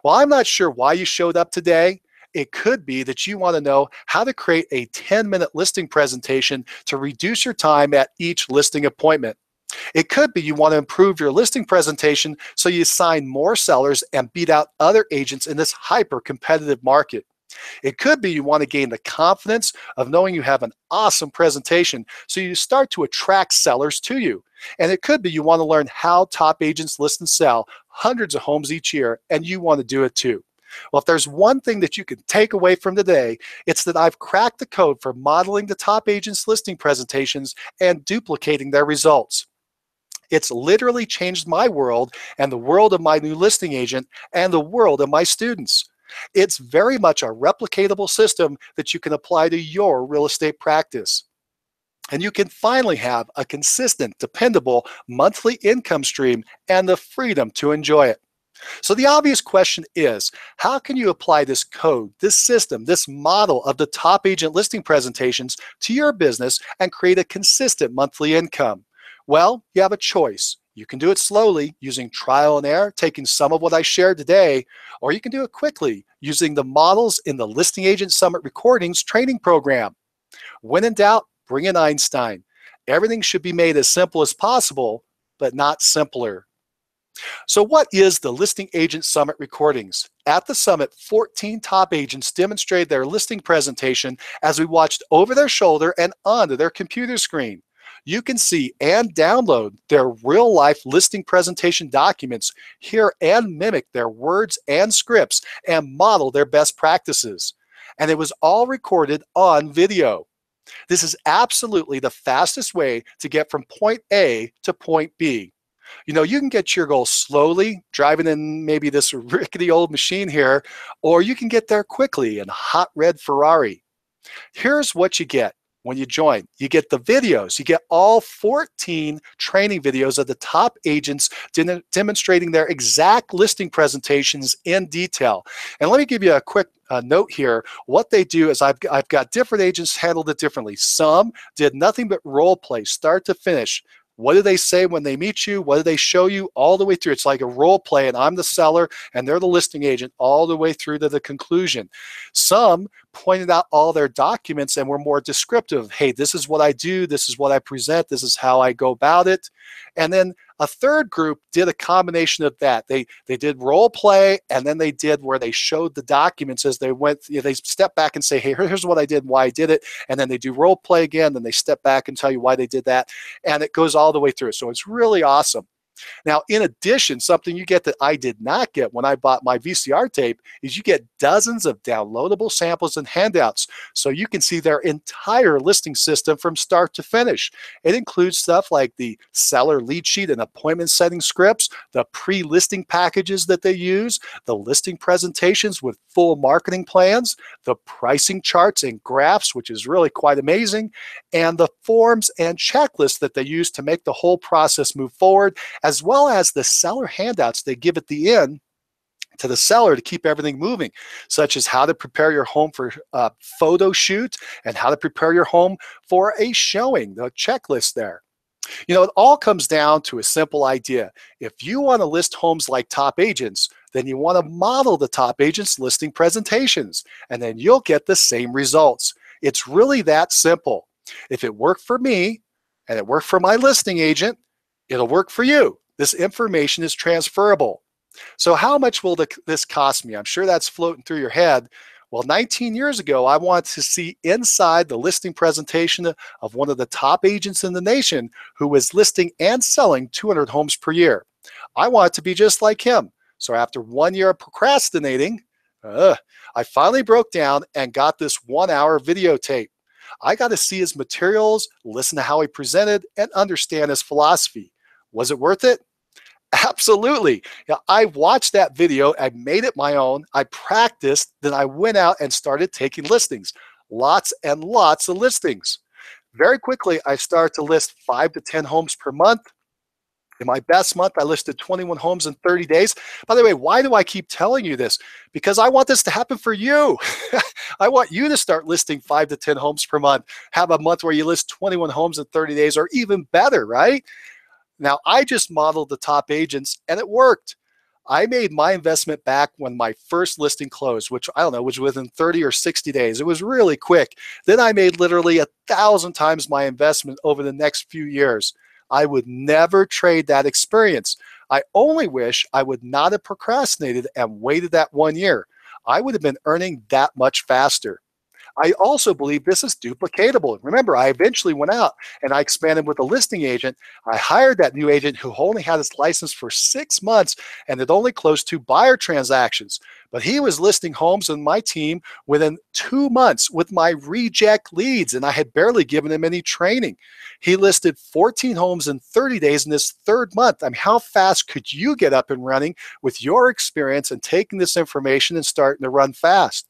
Well, I'm not sure why you showed up today. It could be that you want to know how to create a 10-minute listing presentation to reduce your time at each listing appointment. It could be you want to improve your listing presentation so you sign more sellers and beat out other agents in this hyper-competitive market. It could be you want to gain the confidence of knowing you have an awesome presentation so you start to attract sellers to you. And it could be you want to learn how top agents list and sell hundreds of homes each year, and you want to do it too. Well, if there's one thing that you can take away from today, it's that I've cracked the code for modeling the top agents' listing presentations and duplicating their results. It's literally changed my world and the world of my new listing agent and the world of my students. It's very much a replicatable system that you can apply to your real estate practice. And you can finally have a consistent, dependable monthly income stream and the freedom to enjoy it. So the obvious question is, how can you apply this code, this system, this model of the top agent listing presentations to your business and create a consistent monthly income? Well, you have a choice. You can do it slowly using trial and error, taking some of what I shared today, or you can do it quickly using the models in the Listing Agent Summit Recordings training program. When in doubt, bring in Einstein. Everything should be made as simple as possible, but not simpler. So what is the Listing Agent Summit Recordings? At the summit, 14 top agents demonstrated their listing presentation as we watched over their shoulder and onto their computer screen. You can see and download their real-life listing presentation documents, hear and mimic their words and scripts, and model their best practices. And it was all recorded on video. This is absolutely the fastest way to get from point A to point B. You know, you can get your goal slowly, driving in maybe this rickety old machine here, or you can get there quickly in a hot red Ferrari. Here's what you get when you join. You get the videos. You get all 14 training videos of the top agents demonstrating their exact listing presentations in detail. And let me give you a quick note here. What they do is I've got different agents handled it differently. Some did nothing but role play, start to finish. What do they say when they meet you? What do they show you all the way through? It's like a role play, and I'm the seller and they're the listing agent all the way through to the conclusion. Some pointed out all their documents and were more descriptive. Hey, this is what I do. This is what I present. This is how I go about it. And then a third group did a combination of that. They did role play, and then they did where they showed the documents as they went. You know, they step back and say, hey, here's what I did and why I did it. And then they do role play again. Then they step back and tell you why they did that. And it goes all the way through. So it's really awesome. Now, in addition, something you get that I did not get when I bought my VCR tape is you get dozens of downloadable samples and handouts so you can see their entire listing system from start to finish. It includes stuff like the seller lead sheet and appointment setting scripts, the pre-listing packages that they use, the listing presentations with full marketing plans, the pricing charts and graphs, which is really quite amazing, and the forms and checklists that they use to make the whole process move forward, as well as the seller handouts they give at the end to the seller to keep everything moving, such as how to prepare your home for a photo shoot and how to prepare your home for a showing, the checklist there. You know, it all comes down to a simple idea. If you want to list homes like top agents, then you want to model the top agents' listing presentations, and then you'll get the same results. It's really that simple. If it worked for me and it worked for my listing agent, it'll work for you. This information is transferable. So how much will this cost me? I'm sure that's floating through your head. Well, 19 years ago, I wanted to see inside the listing presentation of one of the top agents in the nation who was listing and selling 200 homes per year. I wanted to be just like him. So after 1 year of procrastinating, I finally broke down and got this 1 hour videotape. I got to see his materials, listen to how he presented, and understand his philosophy. Was it worth it? Absolutely. Yeah, I watched that video. I made it my own. I practiced. Then I went out and started taking listings. Lots and lots of listings. Very quickly, I started to list 5 to 10 homes per month. In my best month, I listed 21 homes in 30 days. By the way, why do I keep telling you this? Because I want this to happen for you. I want you to start listing 5 to 10 homes per month. Have a month where you list 21 homes in 30 days, or even better, right? Now, I just modeled the top agents, and it worked. I made my investment back when my first listing closed, which I don't know, was within 30 or 60 days. It was really quick. Then I made literally 1,000 times my investment over the next few years. I would never trade that experience. I only wish I would not have procrastinated and waited that 1 year. I would have been earning that much faster. I also believe this is duplicatable. Remember, I eventually went out and I expanded with a listing agent. I hired that new agent who only had his license for 6 months and had only closed 2 buyer transactions. But he was listing homes in my team within 2 months with my reject leads, and I had barely given him any training. He listed 14 homes in 30 days in his 3rd month. I mean, how fast could you get up and running with your experience and taking this information and starting to run fast?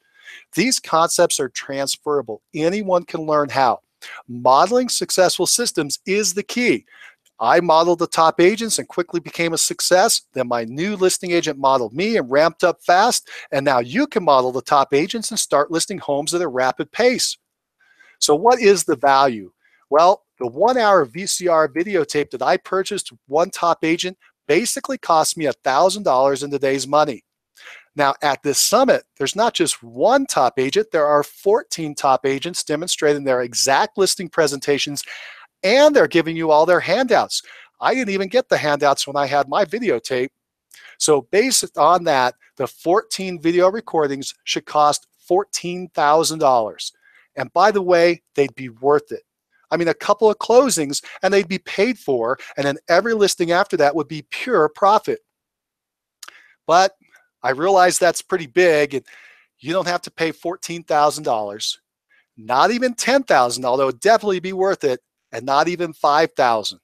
These concepts are transferable. Anyone can learn how. Modeling successful systems is the key. I modeled the top agents and quickly became a success. Then my new listing agent modeled me and ramped up fast. And now you can model the top agents and start listing homes at a rapid pace. So what is the value? Well, the 1 hour VCR videotape that I purchased one top agent basically cost me $1,000 in today's money. Now at this summit, there's not just one top agent, there are 14 top agents demonstrating their exact listing presentations, and they're giving you all their handouts. I didn't even get the handouts when I had my videotape. So based on that, the 14 video recordings should cost $14,000. And by the way, they'd be worth it. I mean, a couple of closings and they'd be paid for, and then every listing after that would be pure profit. But I realize that's pretty big, and you don't have to pay $14,000, not even $10,000, although it'd definitely be worth it, and not even $5,000.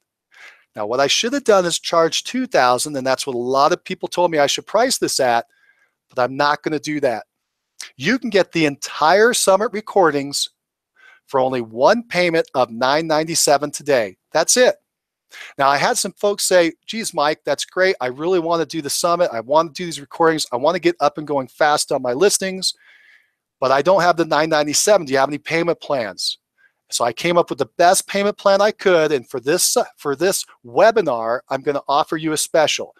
Now, what I should have done is charge $2,000, and that's what a lot of people told me I should price this at, but I'm not going to do that. You can get the entire summit recordings for only one payment of $997 today. That's it. Now, I had some folks say, geez, Mike, that's great. I really want to do the summit. I want to do these recordings. I want to get up and going fast on my listings, but I don't have the $997. Do you have any payment plans? So I came up with the best payment plan I could, and for this webinar, I'm going to offer you a special.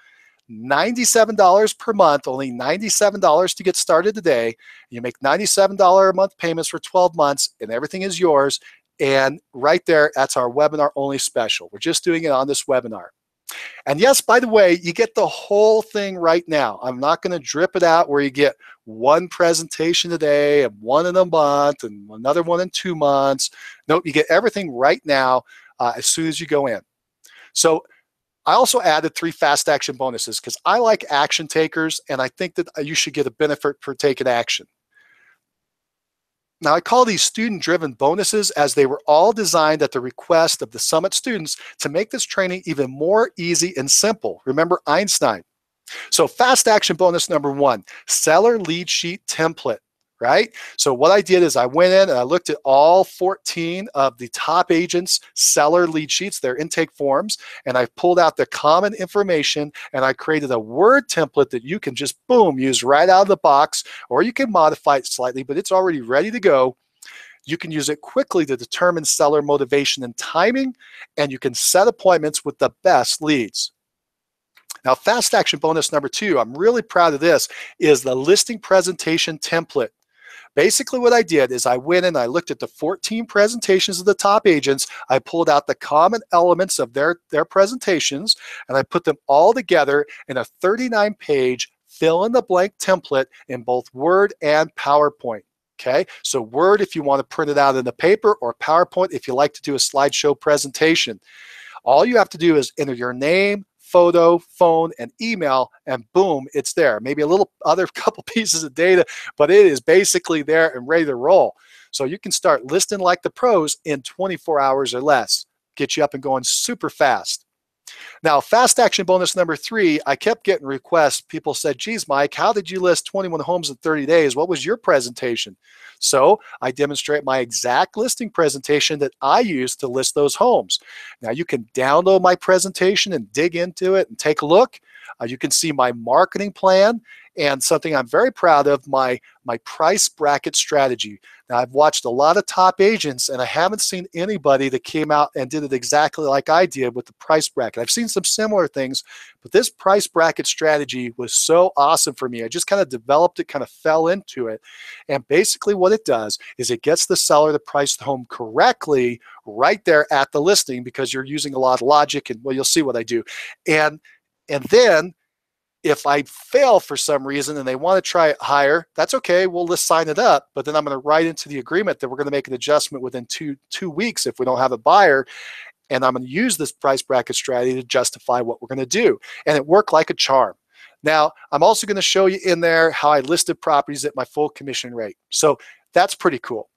$97 per month, only $97 to get started today. You make $97 a month payments for 12 months, and everything is yours. And right there, that's our webinar only special. We're just doing it on this webinar. And yes, by the way, you get the whole thing right now. I'm not going to drip it out where you get one presentation a day and one in a month and another one in 2 months. Nope, you get everything right now as soon as you go in. So I also added 3 fast action bonuses because I like action takers, and I think that you should get a benefit for taking action. Now, I call these student-driven bonuses as they were all designed at the request of the Summit students to make this training even more easy and simple. Remember Einstein. So fast action bonus number 1, seller lead sheet template, right? So what I did is I went in and I looked at all 14 of the top agents' seller lead sheets, their intake forms, and I pulled out the common information and I created a Word template that you can just, boom, use right out of the box, or you can modify it slightly, but it's already ready to go. You can use it quickly to determine seller motivation and timing, and you can set appointments with the best leads. Now, fast action bonus number 2, I'm really proud of this, is the listing presentation template. Basically what I did is I went and I looked at the 14 presentations of the top agents. I pulled out the common elements of their presentations, and I put them all together in a 39-page fill-in-the-blank template in both Word and PowerPoint. Okay, so Word if you want to print it out in the paper, or PowerPoint if you like to do a slideshow presentation. All you have to do is enter your name, photo, phone, and email, and boom, it's there. Maybe a little other couple pieces of data, but it is basically there and ready to roll. So you can start listing like the pros in 24 hours or less. Get you up and going super fast. Now, fast action bonus number 3, I kept getting requests. People said, geez, Mike, how did you list 21 homes in 30 days? What was your presentation? So I demonstrate my exact listing presentation that I used to list those homes. Now you can download my presentation and dig into it and take a look. You can see my marketing plan and something I'm very proud of, my price bracket strategy. Now, I've watched a lot of top agents, and I haven't seen anybody that came out and did it exactly like I did with the price bracket. I've seen some similar things, but this price bracket strategy was so awesome for me. I just kind of developed it, kind of fell into it. And basically what it does is it gets the seller to price the home correctly right there at the listing, because you're using a lot of logic, and well, you'll see what I do. And then if I fail for some reason and they want to try it higher, that's okay. We'll just sign it up. But then I'm going to write into the agreement that we're going to make an adjustment within two weeks if we don't have a buyer. And I'm going to use this price bracket strategy to justify what we're going to do. And it worked like a charm. Now, I'm also going to show you in there how I listed properties at my full commission rate. So that's pretty cool.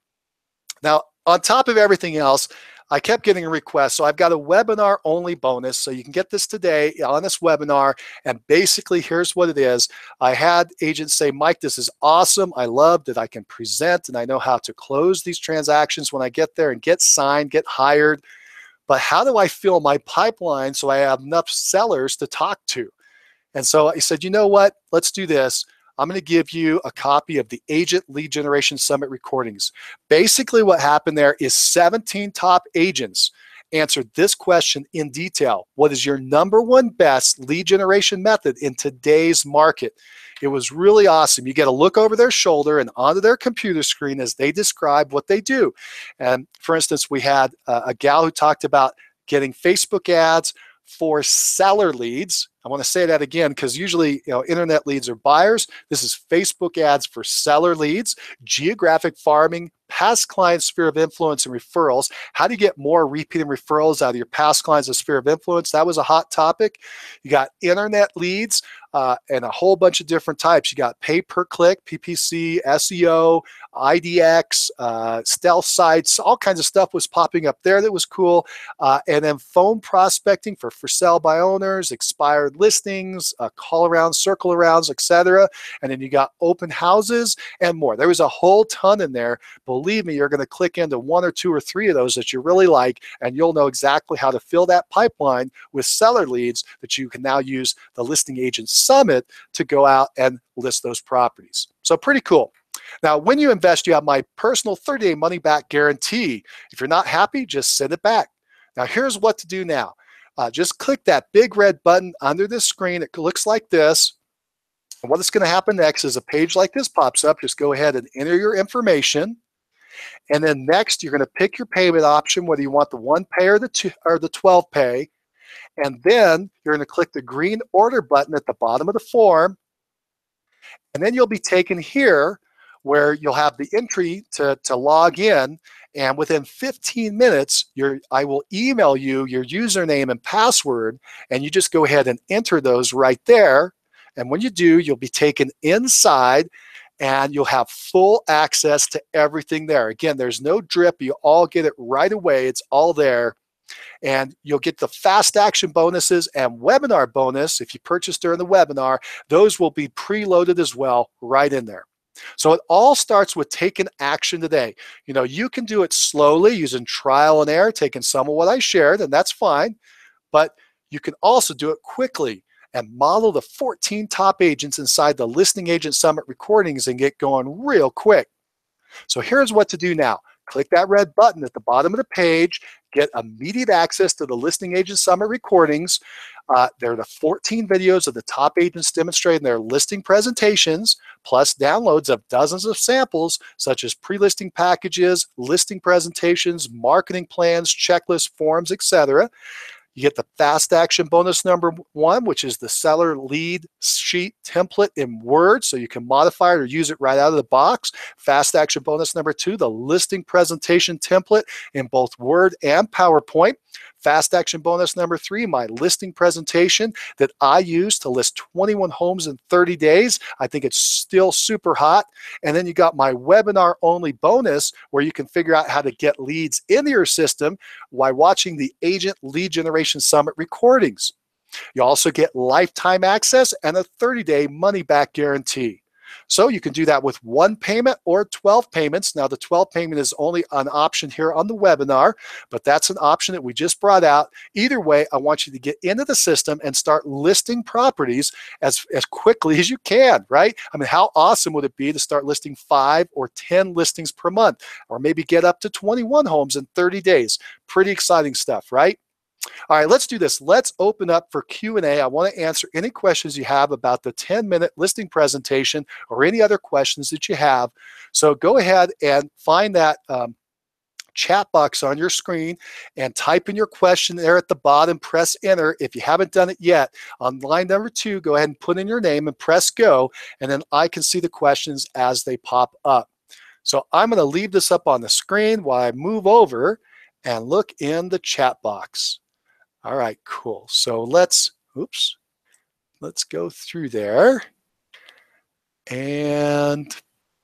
Now, on top of everything else, I kept getting a request. So I've got a webinar only bonus. So you can get this today on this webinar. And basically, here's what it is. I had agents say, Mike, this is awesome. I love that I can present and I know how to close these transactions when I get there and get signed, get hired. But how do I fill my pipeline so I have enough sellers to talk to? And so I said, you know what? Let's do this. I'm going to give you a copy of the Agent Lead Generation Summit recordings. Basically, what happened there is 17 top agents answered this question in detail. What is your number one best lead generation method in today's market? It was really awesome. You get a look over their shoulder and onto their computer screen as they describe what they do. And for instance, we had a gal who talked about getting Facebook ads for seller leads. I want to say that again because usually internet leads are buyers. This is Facebook ads for seller leads, geographic farming, past client sphere of influence and referrals. How do you get more repeating referrals out of your past clients of sphere of influence? That was a hot topic. You got internet leads and a whole bunch of different types. You got pay per click, PPC, SEO, IDX, stealth sites, all kinds of stuff was popping up there that was cool. And then phone prospecting for sale by owners, expired listings, call arounds, circle arounds, etc. And then you got open houses and more. There was a whole ton in there. Believe me, you're going to click into one or two or three of those that you really like, and you'll know exactly how to fill that pipeline with seller leads that you can now use the Listing Agent Summit to go out and list those properties. So pretty cool. Now, when you invest, you have my personal 30-day money-back guarantee. If you're not happy, just send it back. Now, here's what to do now. Just click that big red button under the screen. It looks like this. And what is going to happen next is a page like this pops up. Just go ahead and enter your information. And then next, you're going to pick your payment option, whether you want the 1 pay or the 12 pay. And then you're going to click the green order button at the bottom of the form. And then you'll be taken here where you'll have the entry to log in. And within 15 minutes, I will email you your username and password. And you just go ahead and enter those right there. And when you do, you'll be taken inside and you'll have full access to everything there. Again, there's no drip. You all get it right away. It's all there. And you'll get the fast action bonuses and webinar bonus. If you purchase during the webinar, those will be preloaded as well right in there. So it all starts with taking action today. You can do it slowly using trial and error, taking some of what I shared, and that's fine. But you can also do it quickly and model the 14 top agents inside the Listing Agent Summit recordings and get going real quick. So here's what to do now. Click that red button at the bottom of the page, get immediate access to the Listing Agent Summit recordings. There are the 14 videos of the top agents demonstrating their listing presentations, plus downloads of dozens of samples, such as pre-listing packages, listing presentations, marketing plans, checklists, forms, etc. You get the fast action bonus number 1, which is the seller lead sheet template in Word, so you can modify it or use it right out of the box. Fast action bonus number 2, the listing presentation template in both Word and PowerPoint. Fast action bonus number 3, my listing presentation that I use to list 21 homes in 30 days. I think it's still super hot. And then you got my webinar only bonus where you can figure out how to get leads into your system while watching the Agent Lead Generation Summit recordings. You also get lifetime access and a 30-day money-back guarantee. So you can do that with 1 payment or 12 payments. Now the 12 payment is only an option here on the webinar, but that's an option that we just brought out. Either way, I want you to get into the system and start listing properties as quickly as you can, right? I mean, how awesome would it be to start listing 5 or 10 listings per month, or maybe get up to 21 homes in 30 days? Pretty exciting stuff, right? All right, let's do this. Let's open up for Q&A. I want to answer any questions you have about the 10-minute listing presentation or any other questions that you have. So go ahead and find that chat box on your screen and type in your question there at the bottom. Press enter. If you haven't done it yet, on line number 2, go ahead and put in your name and press go, and then I can see the questions as they pop up. So I'm going to leave this up on the screen while I move over and look in the chat box. All right, cool. So let's go through there. And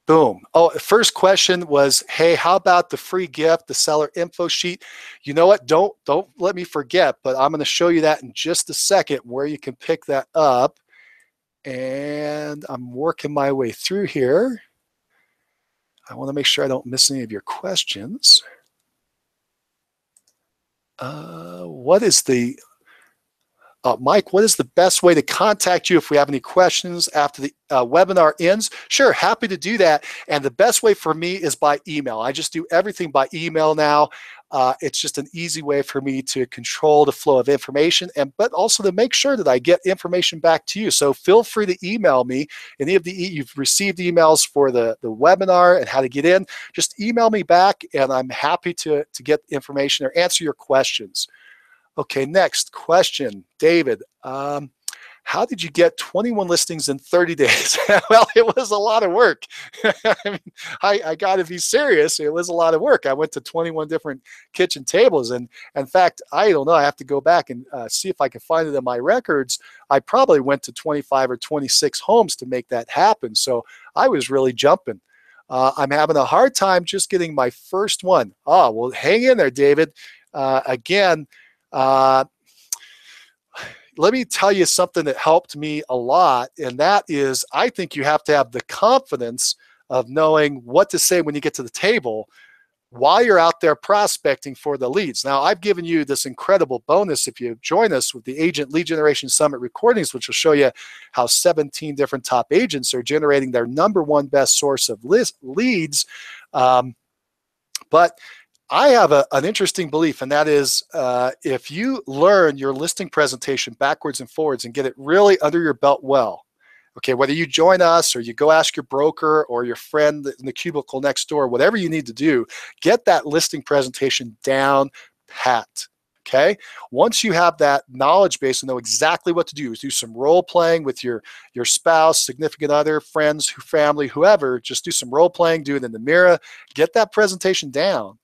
Boom. Oh, first question was, hey, how about the free gift, the seller info sheet? You know what? Don't let me forget, but I'm going to show you that in just a second where you can pick that up. And I'm working my way through here. I want to make sure I don't miss any of your questions. What is the Mike, what is the best way to contact you if we have any questions after the webinar ends? Sure, happy to do that. And the best way for me is by email. I just do everything by email now. It's just an easy way for me to control the flow of information, but also to make sure that I get information back to you. So feel free to email me. Any of you've received emails for the webinar and how to get in, just email me back and I'm happy to get information or answer your questions. Okay, next question, David. How did you get 21 listings in 30 days? Well, it was a lot of work. I mean, I got to be serious. It was a lot of work. I went to 21 different kitchen tables. And in fact, I don't know. I have to go back and see if I can find it in my records. I probably went to 25 or 26 homes to make that happen. So I was really jumping. I'm having a hard time just getting my first one. Oh, well, hang in there, David. Again, let me tell you something that helped me a lot, and that is I think you have to have the confidence of knowing what to say when you get to the table while you're out there prospecting for the leads. Now, I've given you this incredible bonus if you join us with the Agent Lead Generation Summit recordings, which will show you how 17 different top agents are generating their #1 best source of leads. But I have an interesting belief, and that is if you learn your listing presentation backwards and forwards and get it really under your belt well, okay, whether you join us or you go ask your broker or your friend in the cubicle next door, whatever you need to do, get that listing presentation down pat. Okay. Once you have that knowledge base and know exactly what to do some role playing with your spouse, significant other, friends, family, whoever. Just do some role playing, do it in the mirror, get that presentation down.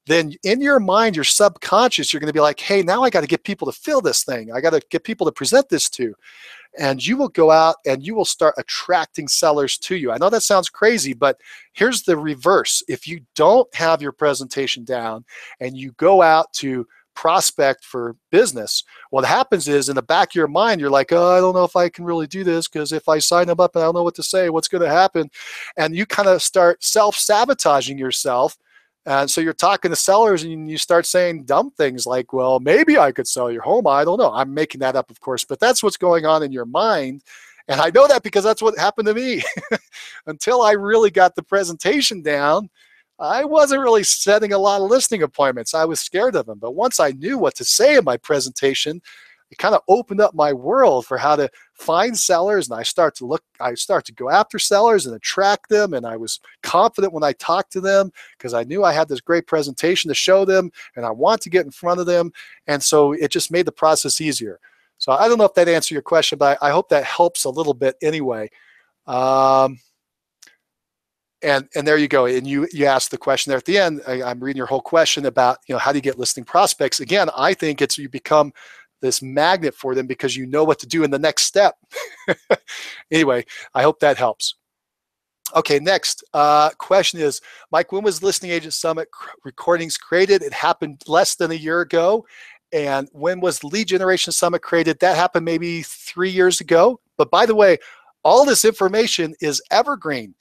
Then in your mind, your subconscious, you're going to be like, hey, now I got to get people to fill this thing. I got to get people to present this to. And you will go out and you will start attracting sellers to you. I know that sounds crazy, but here's the reverse. If you don't have your presentation down and you go out to prospect for business, what happens is in the back of your mind, you're like, oh, I don't know if I can really do this because if I sign them up and I don't know what to say, what's going to happen? And you kind of start self-sabotaging yourself. And so you're talking to sellers and you start saying dumb things like, well, maybe I could sell your home. I don't know. I'm making that up, of course, but that's what's going on in your mind. And I know that because that's what happened to me. Until I really got the presentation down, I wasn't really setting a lot of listing appointments. I was scared of them. But once I knew what to say in my presentation, it kind of opened up my world for how to find sellers. And I start to go after sellers and attract them. And I was confident when I talked to them because I knew I had this great presentation to show them and I want to get in front of them. And so it just made the process easier. So I don't know if that answered your question, but I hope that helps a little bit anyway. And there you go. And you asked the question there at the end. I'm reading your whole question about, how do you get listing prospects? Again, I think it's you become this magnet for them because you know what to do in the next step. Anyway, I hope that helps. Okay, next question is, Mike, when was Listing Agent Summit recordings created? It happened less than a year ago. And when was Lead Generation Summit created? That happened maybe 3 years ago. But by the way, all this information is evergreen.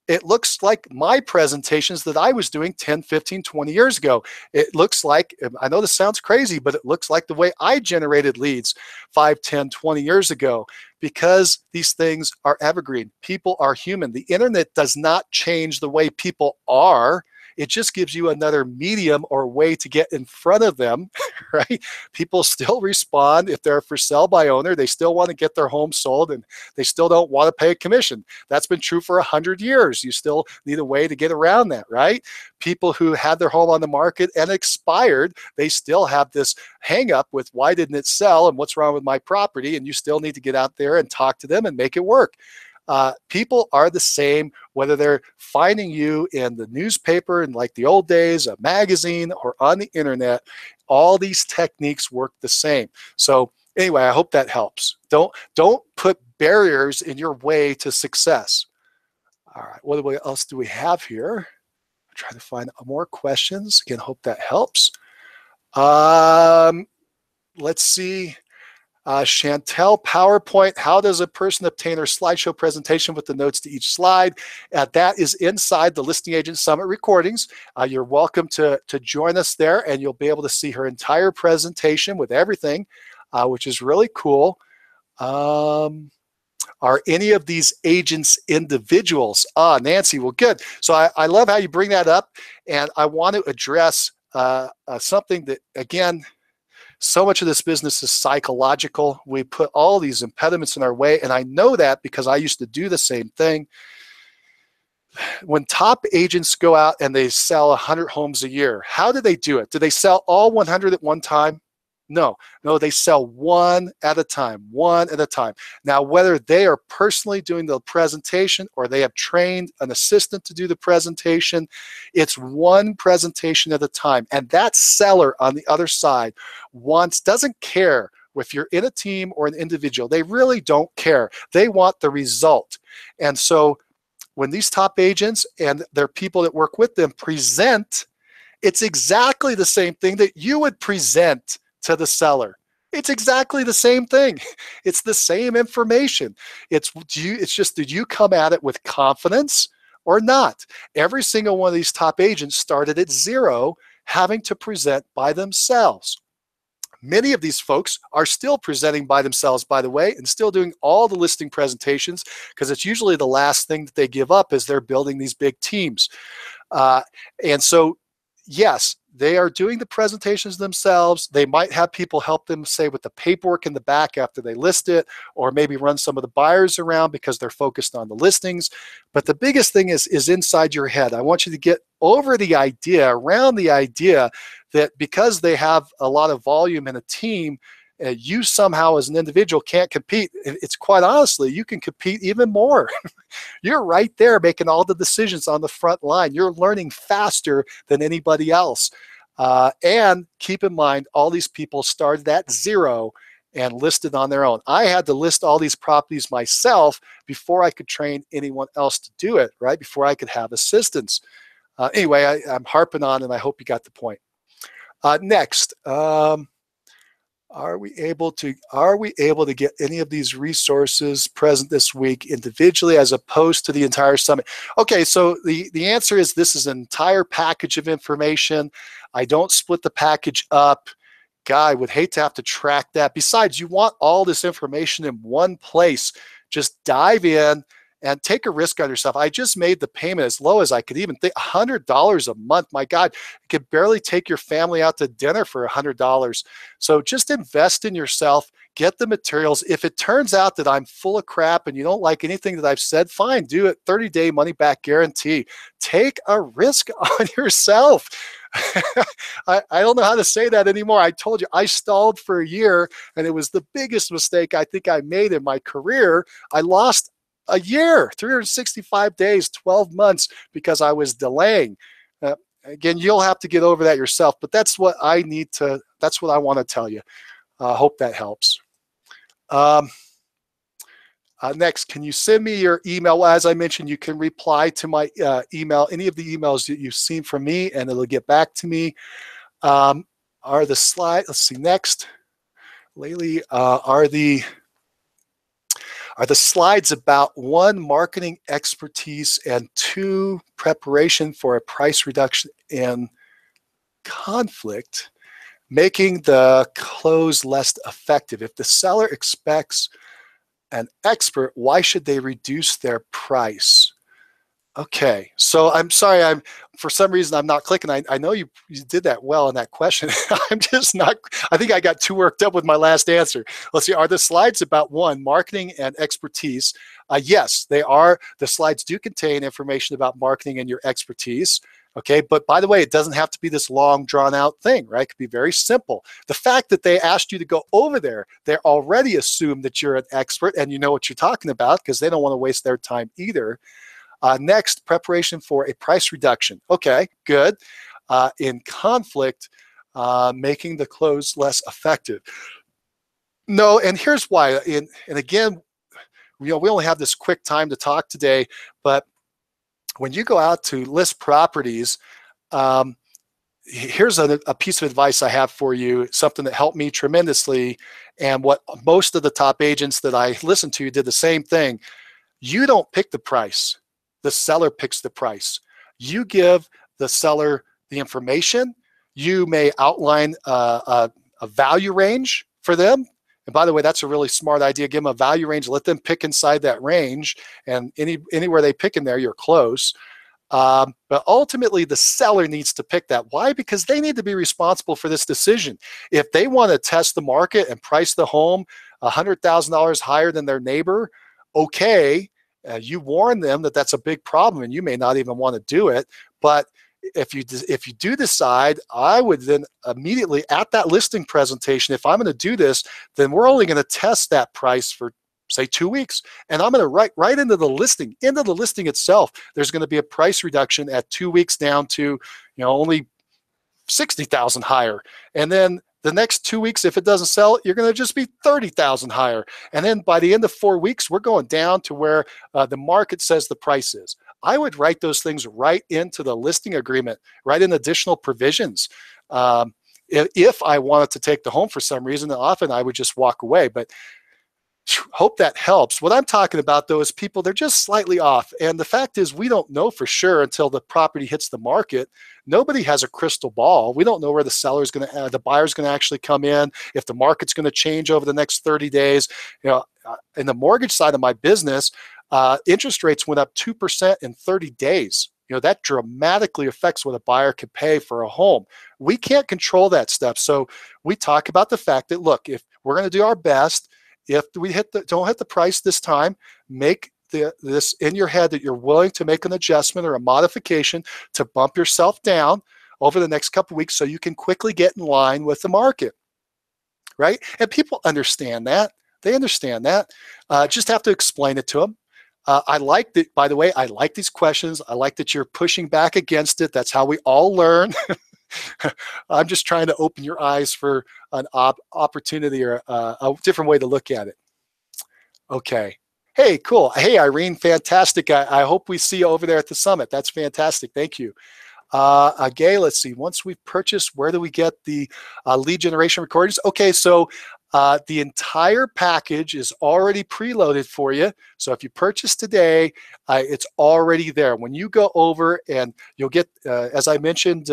It looks like my presentations that I was doing 10, 15, 20 years ago. It looks like, I know this sounds crazy, but it looks like the way I generated leads 5, 10, 20 years ago because these things are evergreen. People are human. The internet does not change the way people are. It just gives you another medium or way to get in front of them, right? People still respond if they're for sale by owner. They still want to get their home sold and they still don't want to pay a commission. That's been true for 100 years. You still need a way to get around that, right? People who had their home on the market and expired, they still have this hang up with why didn't it sell and what's wrong with my property? And you still need to get out there and talk to them and make it work. People are the same, whether they're finding you in the newspaper in like the old days, a magazine, or on the internet. All these techniques work the same. So anyway, I hope that helps. Don't put barriers in your way to success. All right, what else do we have here? I'm trying to find more questions. Again, hope that helps. Let's see. Chantel, PowerPoint, how does a person obtain their slideshow presentation with the notes to each slide? That is inside the Listing Agent Summit recordings. You're welcome to join us there, and you'll be able to see her entire presentation with everything, which is really cool. Are any of these agents individuals? Nancy, well, good. So I love how you bring that up, and I want to address something that, again, so much of this business is psychological. We put all these impediments in our way, and I know that because I used to do the same thing. When top agents go out and they sell 100 homes a year, how do they do it? Do they sell all 100 at one time? No, they sell one at a time, one at a time. Now, whether they are personally doing the presentation or they have trained an assistant to do the presentation, it's one presentation at a time. And that seller on the other side doesn't care if you're in a team or an individual. They really don't care. They want the result. And so when these top agents and their people that work with them present, it's exactly the same thing that you would present to the seller. It's exactly the same thing. It's the same information. It's just, did you come at it with confidence or not? Every single one of these top agents started at zero, having to present by themselves. Many of these folks are still presenting by themselves, by the way, and still doing all the listing presentations, because it's usually the last thing that they give up as they're building these big teams. And so, yes, they are doing the presentations themselves. They might have people help them, say, with the paperwork in the back after they list it, or maybe run some of the buyers around because they're focused on the listings. But the biggest thing is inside your head. I want you to get over the idea, around the idea that because they have a lot of volume in a team, you somehow as an individual can't compete. It's quite honestly, you can compete even more. You're right there making all the decisions on the front line. You're learning faster than anybody else. And keep in mind, all these people started at zero and listed on their own. I had to list all these properties myself before I could train anyone else to do it, right? Before I could have assistance. Anyway, I'm harping on, and I hope you got the point. Next, are we able to get any of these resources present this week individually as opposed to the entire summit? Okay, so the answer is this is an entire package of information. I don't split the package up. Guy, would hate to have to track that. Besides, you want all this information in one place. Just dive in and take a risk on yourself. I just made the payment as low as I could even think, $100 a month. My God, you could barely take your family out to dinner for $100. So just invest in yourself, get the materials. If it turns out that I'm full of crap and you don't like anything that I've said, fine, do it. 30-day money-back guarantee. Take a risk on yourself. I don't know how to say that anymore. I told you, I stalled for a year, and it was the biggest mistake I think I made in my career. I lost a year, 365 days, 12 months because I was delaying. Again, you'll have to get over that yourself, but that's what I want to tell you. Hope that helps. Next, can you send me your email? Well, as I mentioned, you can reply to my email, any of the emails that you've seen from me, and it'll get back to me. Are the slides, let's see, next, Laylee, are the slides about 1, marketing expertise, and 2, preparation for a price reduction in conflict, making the close less effective? If the seller expects an expert, why should they reduce their price? Okay, so I'm sorry, for some reason I'm not clicking. I know you did that well in that question. I'm just not, I think I got too worked up with my last answer. Let's see, are the slides about 1, marketing and expertise? Yes, they are. The slides do contain information about marketing and your expertise. Okay, but by the way, it doesn't have to be this long drawn out thing, right? It could be very simple. The fact that they asked you to go over there, they already assume that you're an expert and you know what you're talking about, because they don't want to waste their time either. Next, preparation for a price reduction. Okay, good. In conflict, making the close less effective. No, and here's why. And again, we only have this quick time to talk today, but when you go out to list properties, um, here's a piece of advice I have for you, something that helped me tremendously, and what most of the top agents that I listened to did the same thing. You don't pick the price. The seller picks the price. You give the seller the information. You may outline a value range for them. And by the way, that's a really smart idea. Give them a value range. Let them pick inside that range. And anywhere they pick in there, you're close. But ultimately, the seller needs to pick that. Why? Because they need to be responsible for this decision. If they want to test the market and price the home $100,000 higher than their neighbor, okay, you warn them that that's a big problem, and you may not even want to do it. But if you do decide, I would then immediately at that listing presentation, if I'm going to do this, then we're only going to test that price for say 2 weeks, and I'm going to write right into the listing itself. There's going to be a price reduction at 2 weeks down to only 60,000 higher, and then the next 2 weeks, if it doesn't sell, you're going to just be 30,000 higher. And then by the end of 4 weeks, we're going down to where the market says the price is. I would write those things right into the listing agreement, write in additional provisions. If I wanted to take the home for some reason, often I would just walk away. But hope that helps. What I'm talking about, though, is people, they're just slightly off. And the fact is, we don't know for sure until the property hits the market. Nobody has a crystal ball. We don't know where the buyer's going to actually come in, if the market's going to change over the next 30 days. In the mortgage side of my business, interest rates went up 2% in 30 days. That dramatically affects what a buyer can pay for a home. We can't control that stuff. So we talk about the fact that, look, if we're going to do our best, if we don't hit the price this time, make this in your head that you're willing to make an adjustment or a modification to bump yourself down over the next couple of weeks so you can quickly get in line with the market, right? And people understand that. They understand that. Just have to explain it to them. I like that, by the way, I like these questions. I like that you're pushing back against it. That's how we all learn. I'm just trying to open your eyes for an opportunity or a different way to look at it. Okay. Hey, cool. Hey, Irene, fantastic. I hope we see you over there at the summit. That's fantastic. Thank you. Gay, let's see. Once we've purchased, where do we get the lead generation recordings? Okay, so the entire package is already preloaded for you. So if you purchase today, it's already there. When you go over, and you'll get, as I mentioned,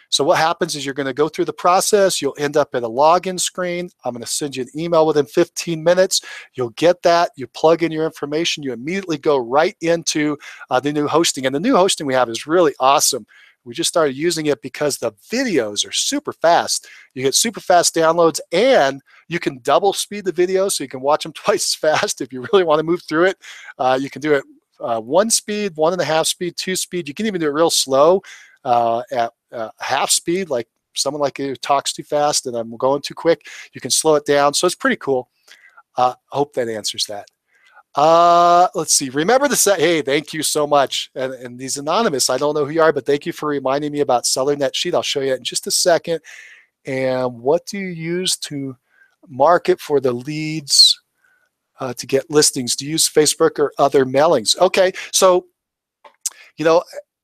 so what happens is you're going to go through the process. You'll end up at a login screen. I'm going to send you an email within 15 minutes. You'll get that. You plug in your information. You immediately go right into the new hosting. And the new hosting we have is really awesome. We just started using it because the videos are super fast. You get super fast downloads, and you can double speed the videos so you can watch them twice as fast if you really want to move through it. You can do it 1 speed, 1.5 speed, 2 speed. You can even do it real slow at half speed, like someone like you talks too fast and I'm going too quick. You can slow it down. So it's pretty cool. Hope that answers that. Let's see. Remember to say, hey, thank you so much. And these anonymous, I don't know who you are, but thank you for reminding me about Seller Net Sheet. I'll show you in just a second. And what do you use to market for the leads to get listings? Do you use Facebook or other mailings? Okay, so,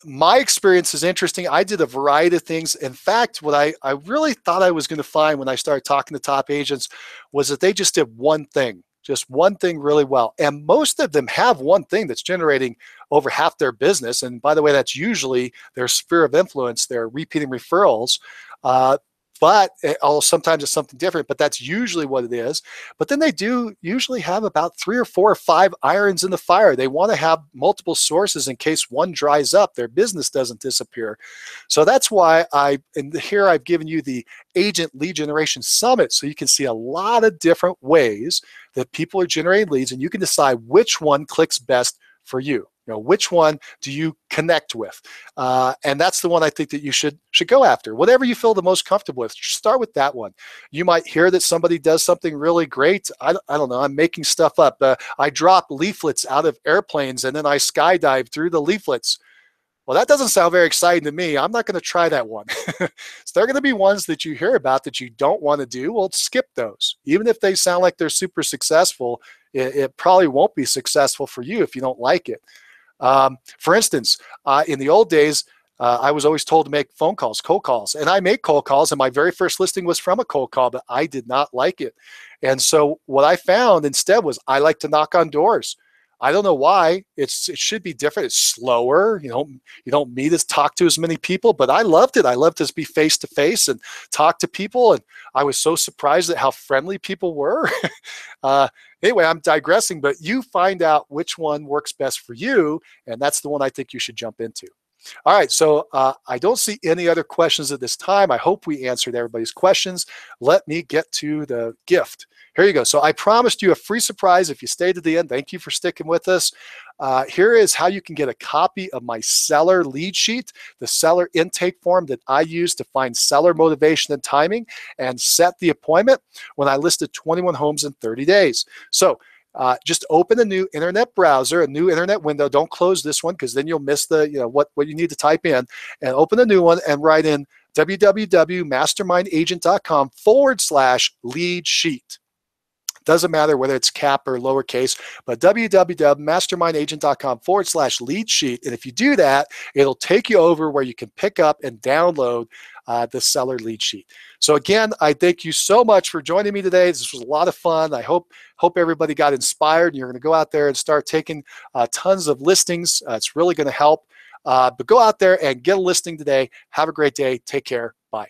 my experience is interesting. I did a variety of things. In fact, what I really thought I was going to find when I started talking to top agents was that they just did one thing really well. And most of them have one thing that's generating over half their business. And by the way, that's usually their sphere of influence, their repeating referrals. But sometimes it's something different, but that's usually what it is. But then they do usually have about 3 or 4 or 5 irons in the fire. They want to have multiple sources in case one dries up, their business doesn't disappear. So that's why here I've given you the Agent Lead Generation Summit, so you can see a lot of different ways that people are generating leads, and you can decide which one clicks best for you. Which one do you connect with? And that's the one I think that you should go after. Whatever you feel the most comfortable with, start with that one. You might hear that somebody does something really great. I don't know. I'm making stuff up. I drop leaflets out of airplanes and then I skydive through the leaflets. Well, that doesn't sound very exciting to me. I'm not going to try that one. So there are going to be ones that you hear about that you don't want to do. Well, skip those. Even if they sound like they're super successful, it probably won't be successful for you if you don't like it. For instance, in the old days, I was always told to make phone calls, cold calls, and I make cold calls, and my very first listing was from a cold call, but I did not like it. And so what I found instead was I like to knock on doors. I don't know why. It should be different. It's slower. You don't meet as talk to as many people, but I loved it. I loved to be face to face and talk to people, and I was so surprised at how friendly people were. Anyway, I'm digressing, but you find out which one works best for you, and that's the one I think you should jump into. All right, so I don't see any other questions at this time. I hope we answered everybody's questions. Let me get to the gift. Here you go. So I promised you a free surprise if you stayed to the end. Thank you for sticking with us. Here is how you can get a copy of my seller lead sheet, the seller intake form that I use to find seller motivation and timing and set the appointment when I listed 21 homes in 30 days. So just open a new internet browser, a new internet window. Don't close this one because then you'll miss the what you need to type in. And open a new one and write in www.mastermindagent.com/lead sheet. Doesn't matter whether it's cap or lowercase, but www.mastermindagent.com/lead sheet. And if you do that, it'll take you over where you can pick up and download the seller lead sheet. So again, I thank you so much for joining me today. This was a lot of fun. I hope everybody got inspired and you're going to go out there and start taking tons of listings. It's really going to help. But go out there and get a listing today. Have a great day. Take care. Bye.